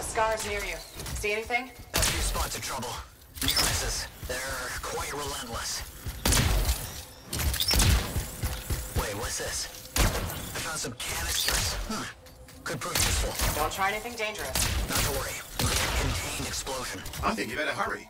Scars near you. See anything? A few spots of trouble. Near misses. They're quite relentless. Wait, what's this? I found some canisters. Could prove useful. Don't try anything dangerous. Not to worry. Contained explosion. I think you better hurry.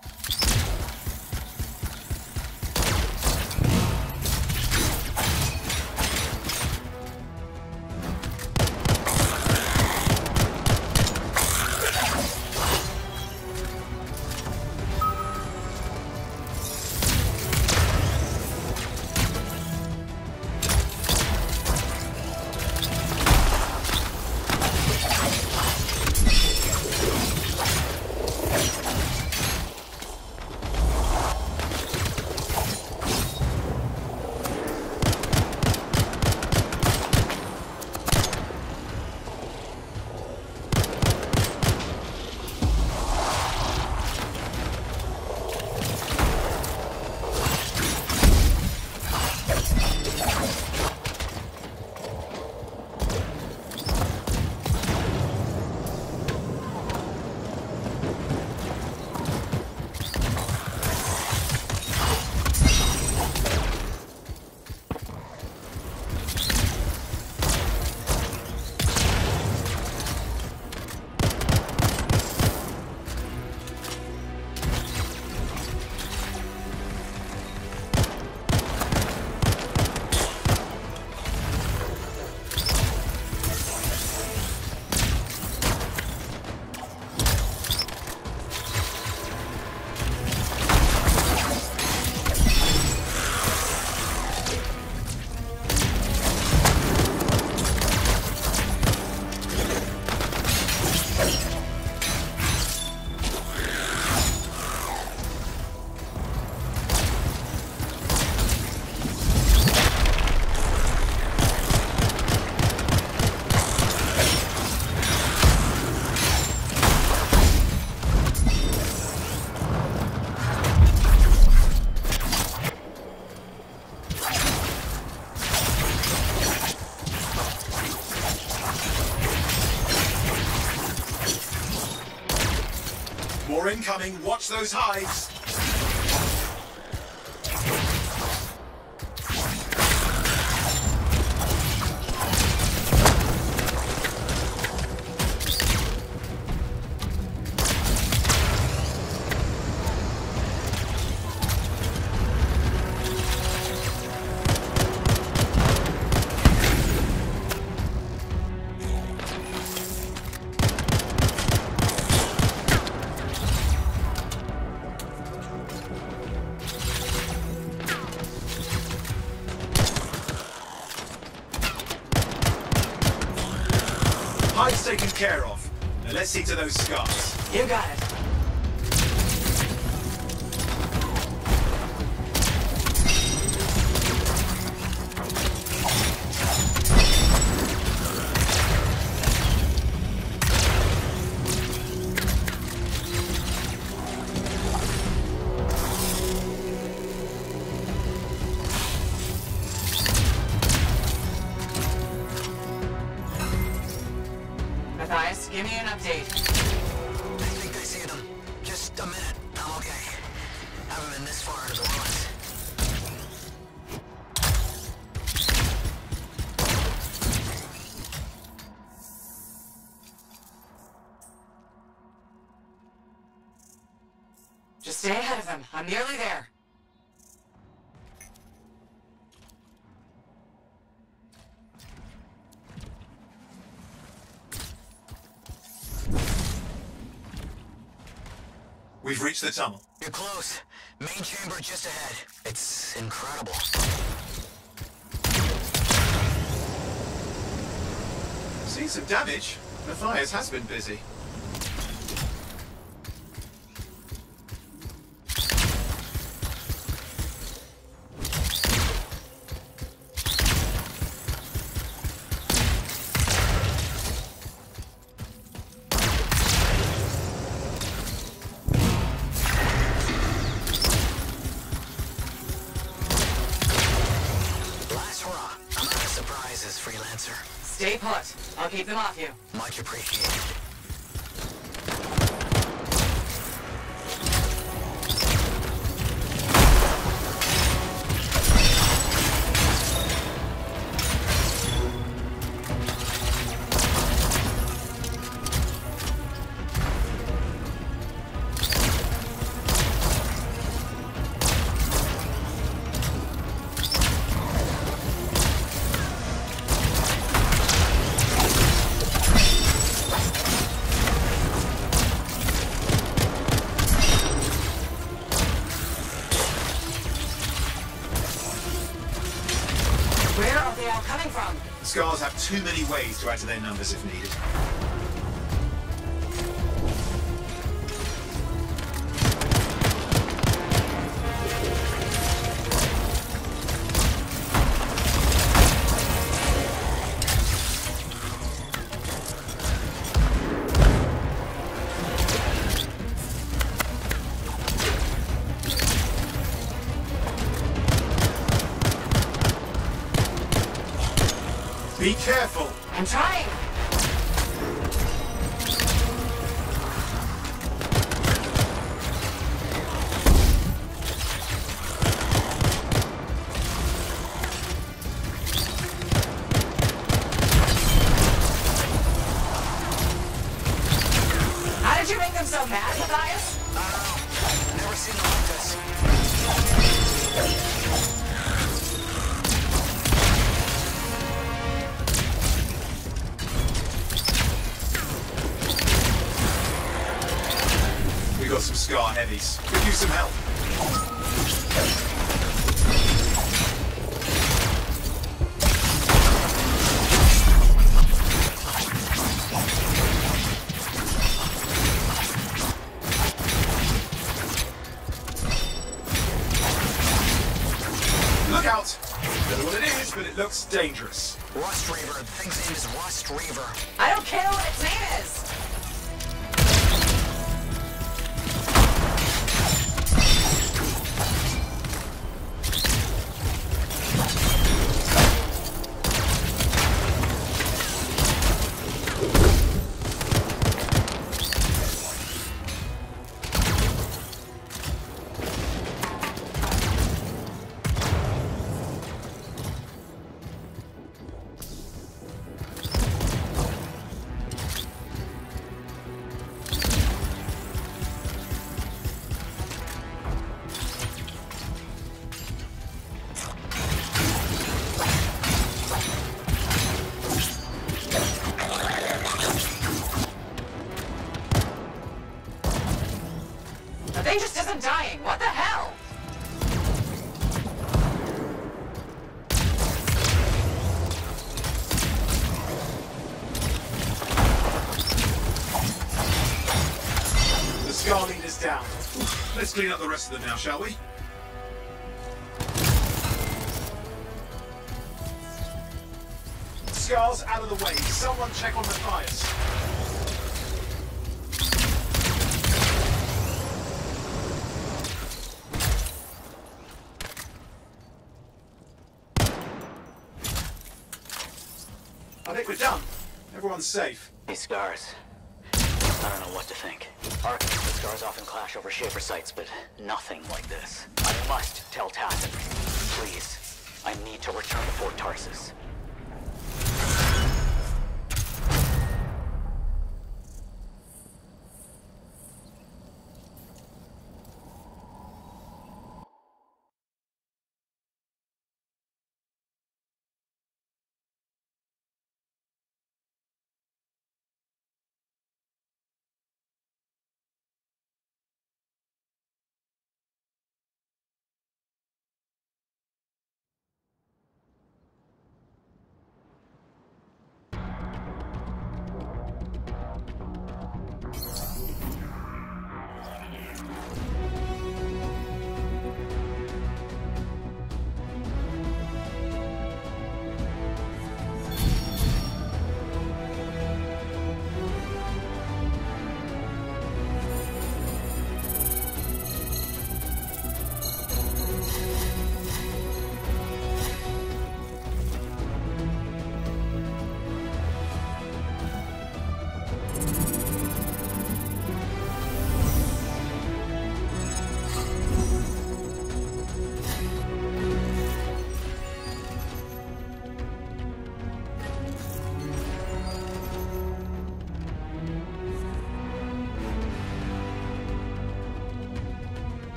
More incoming. Watch those hides. Hide's taken care of. Now let's see to those scars. You got it. Matthias, give me an update. I think I see them. Just a minute. I'm okay. Haven't been this far into the woods. Just stay ahead of them. I'm nearly there. We've reached the tunnel. You're close. Main chamber just ahead. It's incredible. Seen some damage. Matthias has been busy. Freelancer. Stay put. I'll keep them off you. Much appreciated. Where are they all coming from? Scars have too many ways to add to their numbers if needed. Be careful! I'm trying! How did you make them so mad, Matthias? I don't know. Never seen them like this. We got some scar heavies. Could use some help. Look out! Don't know what it is, but it looks dangerous. Rust Reaver. The thing's name is Rust Reaver. I don't care what its name is! isn't dying. What the hell? The Scar leader's down. Let's clean up the rest of them now, shall we? Scar's out of the way. Someone check on the fires. I think we're done. Everyone's safe. These Scars. I don't know what to think. Arcanist and Scars often clash over Shaper sites, but nothing like this. I must tell Tassin. Please. I need to return to Fort Tarsus.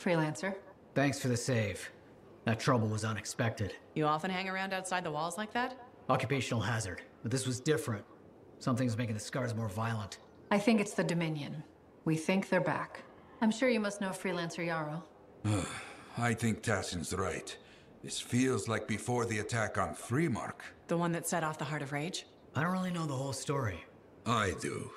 Freelancer. Thanks for the save. That trouble was unexpected. You often hang around outside the walls like that? Occupational hazard, but this was different. Something's making the scars more violent. I think it's the Dominion. We think they're back. I'm sure you must know Freelancer Yarrow. I think Tassin's right. This feels like before the attack on Freemark. The one that set off the Heart of Rage? I don't really know the whole story. I do.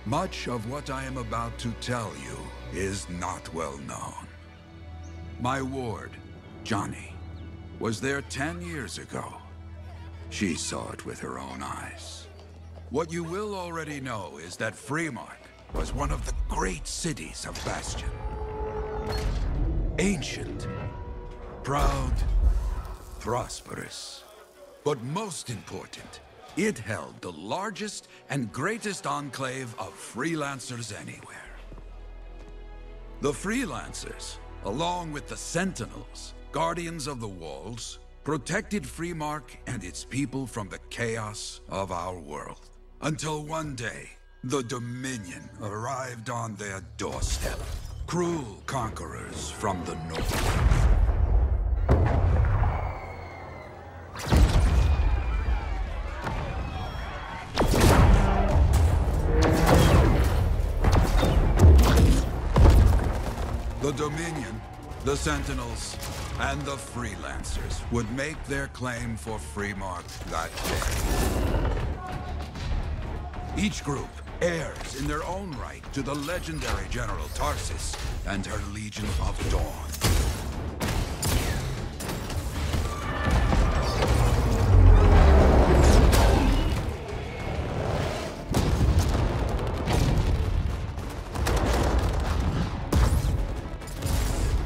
Much of what I am about to tell you is not well known. My ward, Johnny, was there 10 years ago. She saw it with her own eyes. What you will already know is that Freemark was one of the great cities of Bastion. Ancient, proud, prosperous. But most important, it held the largest and greatest enclave of freelancers anywhere. The freelancers, along with the Sentinels, guardians of the walls, protected Freemark and its people from the chaos of our world. Until one day, the Dominion arrived on their doorstep. Cruel conquerors from the north. The Dominion, the Sentinels, and the Freelancers would make their claim for Freemark that day. Each group heirs in their own right to the legendary General Tarsis and her Legion of Dawn.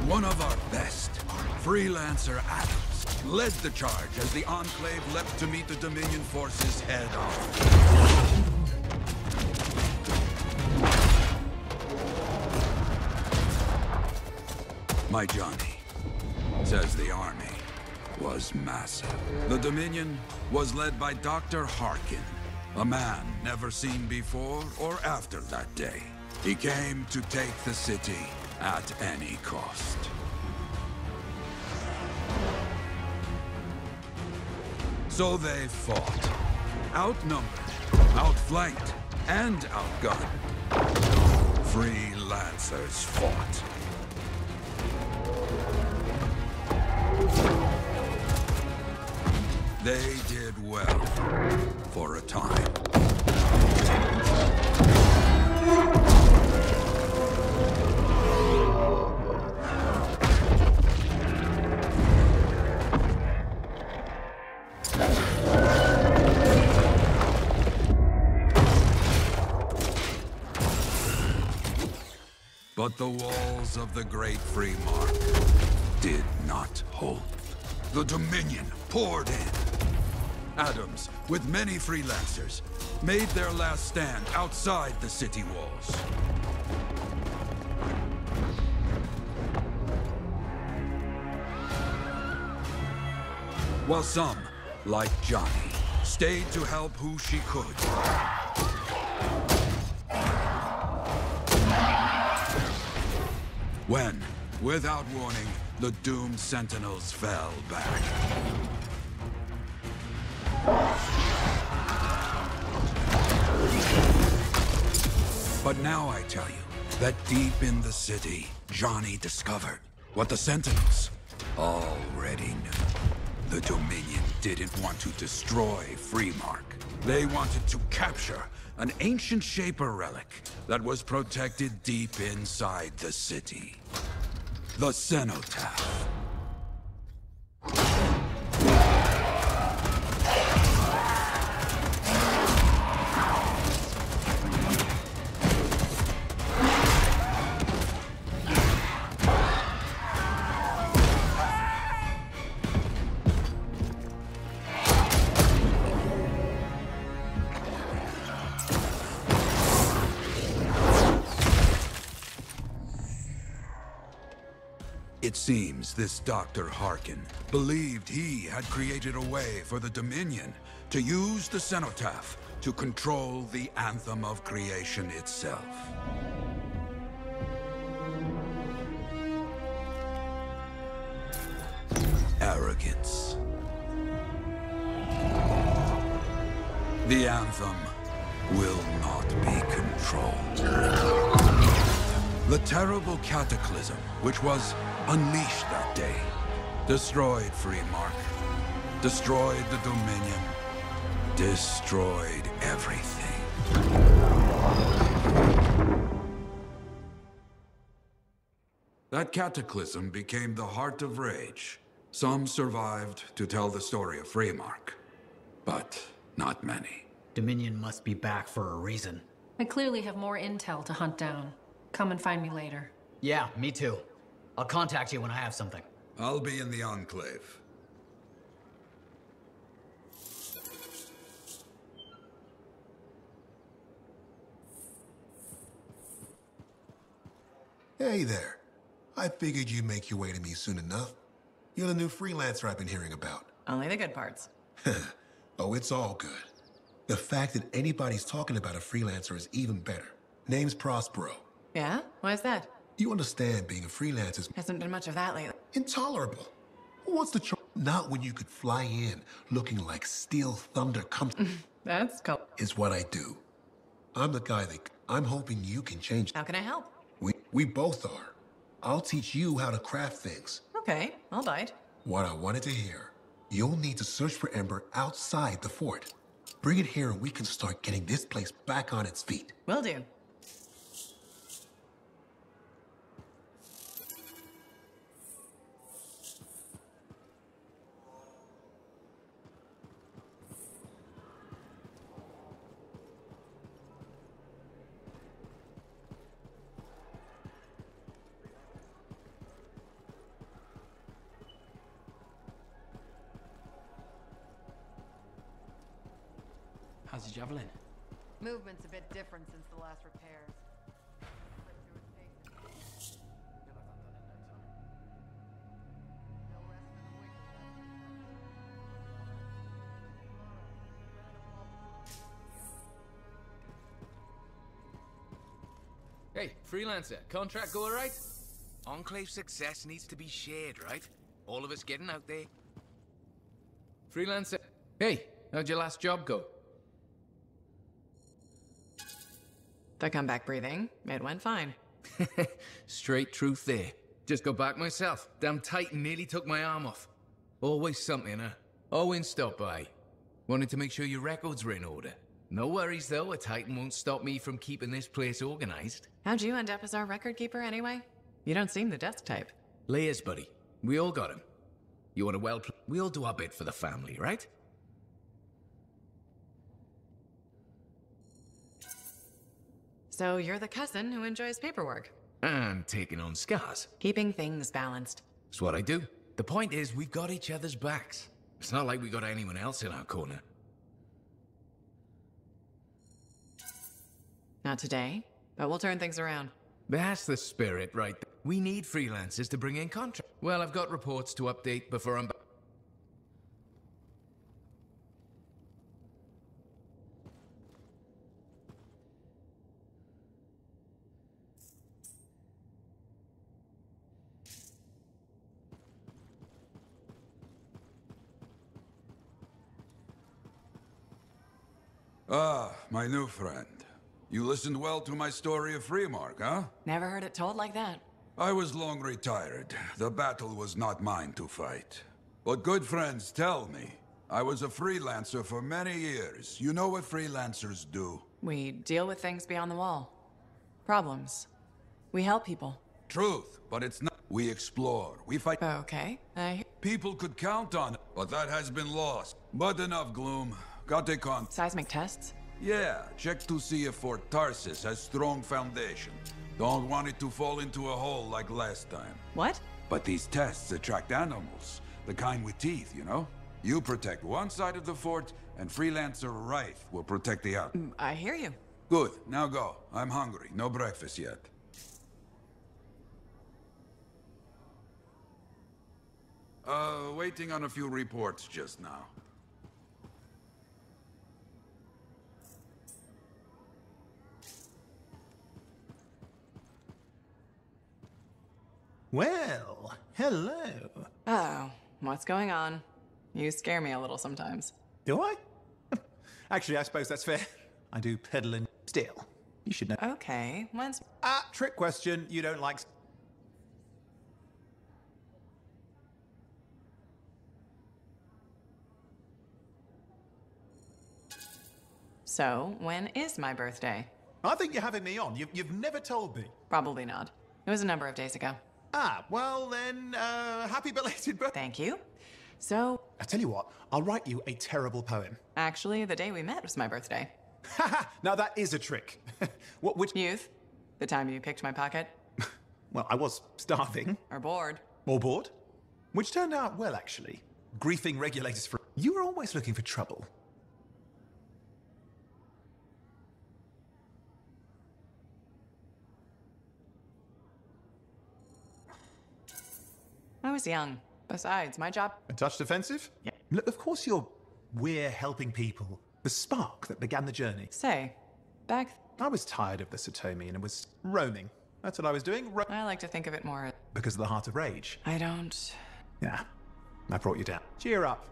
One of our best, Freelancer Adams, led the charge as the Enclave leapt to meet the Dominion forces head-on. My Johnny says the army was massive. The Dominion was led by Dr. Harkin, a man never seen before or after that day. He came to take the city at any cost. So they fought. Outnumbered, outflanked, and outgunned. Freelancers fought. They did well for a time. But the walls of the Great Freemark did not hold. The Dominion poured in. Adams, with many freelancers, made their last stand outside the city walls. While some, like Johnny, stayed to help who she could. When, without warning, the doomed Sentinels fell back. But now I tell you that deep in the city, Johnny discovered what the Sentinels already knew. The Dominion didn't want to destroy Freemark. They wanted to capture an ancient Shaper relic that was protected deep inside the city. The Cenotaph. It seems this Dr. Harkin believed he had created a way for the Dominion to use the cenotaph to control the anthem of creation itself. Arrogance. The anthem will not be controlled. The terrible cataclysm which was unleashed that day destroyed Freemark, destroyed the Dominion, destroyed everything. That cataclysm became the heart of Rage. Some survived to tell the story of Freemark, but not many. Dominion must be back for a reason. I clearly have more intel to hunt down. Come and find me later. Yeah, me too. I'll contact you when I have something. I'll be in the Enclave. Hey there. I figured you'd make your way to me soon enough. You're the new freelancer I've been hearing about. Only the good parts. Oh, it's all good. The fact that anybody's talking about a freelancer is even better. Name's Prospero. Yeah? Why is that? You understand being a freelancer is Hasn't been much of that lately. intolerable. Who wants to try? Not when you could fly in looking like Steel Thunder comes. That's cool. Is what I do. I'm the guy that I'm hoping you can change. How can I help? We both are. I'll teach you how to craft things. Okay, I'll bite. What I wanted to hear. You'll need to search for Ember outside the fort. Bring it here and we can start getting this place back on its feet. Will do. How's the javelin? Movement's a bit different since the last repairs. Hey, freelancer, contract go alright? Enclave success needs to be shared, right? All of us getting out there. Freelancer, hey, how'd your last job go? The comeback breathing. It went fine. Straight truth there. Just got back myself. Damn Titan nearly took my arm off. Always something, huh? Owen stopped by. Wanted to make sure your records were in order. No worries though, a Titan won't stop me from keeping this place organized. How'd you end up as our record keeper anyway? You don't seem the desk type. Layers, buddy. We all got him. You want a we all do our bit for the family, right? So you're the cousin who enjoys paperwork. And taking on scars. Keeping things balanced. That's what I do. The point is, we've got each other's backs. It's not like we got anyone else in our corner. Not today, but we'll turn things around. That's the spirit, right? We need freelancers to bring in contracts. Well, I've got reports to update before I'm back. Ah, my new friend. You listened well to my story of Freemark, huh? Never heard it told like that. I was long retired. The battle was not mine to fight. But good friends tell me. I was a freelancer for many years. You know what freelancers do? We deal with things beyond the wall. Problems. We help people. Truth, but it's not. We explore. We fight. Okay, People could count on it, but that has been lost. But enough gloom. Got a con. Seismic tests? Yeah, check to see if Fort Tarsus has strong foundation. Don't want it to fall into a hole like last time. What? But these tests attract animals. The kind with teeth, you know? You protect one side of the fort, and Freelancer Wraith will protect the other. I hear you. Good, now go. I'm hungry. No breakfast yet. Waiting on a few reports just now. Hello. Oh, what's going on? You scare me a little sometimes. Do I? Actually, I suppose that's fair. I do peddle in steel. You should know. Okay, when's... Trick question. You don't like... So, when is my birthday? I think you're having me on. You've never told me. Probably not. It was a number of days ago. Well then, happy belated birthday. Thank you. So... I tell you what, I'll write you a terrible poem. Actually, the day we met was my birthday. Now that is a trick. Which... Youth? The time you picked my pocket? Well, I was starving. Or bored. Or bored. Which turned out well, actually. Griefing regulators for... You were always looking for trouble. I was young. Besides, my job... A touch defensive? Yeah. Look, of course we're helping people. The spark that began the journey. Say, back... I was tired of the Satomi and was roaming. That's what I was doing. I like to think of it more... Because of the Heart of Rage. I don't... Yeah. I brought you down. Cheer up.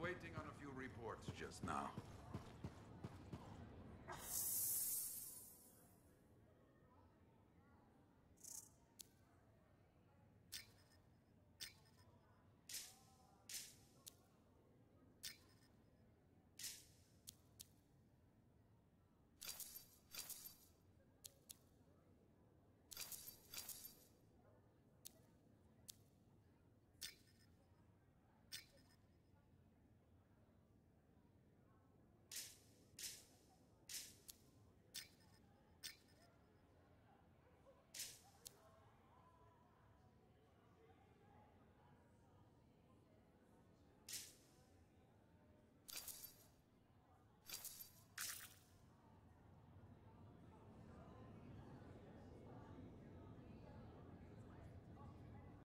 Waiting on a few reports just now.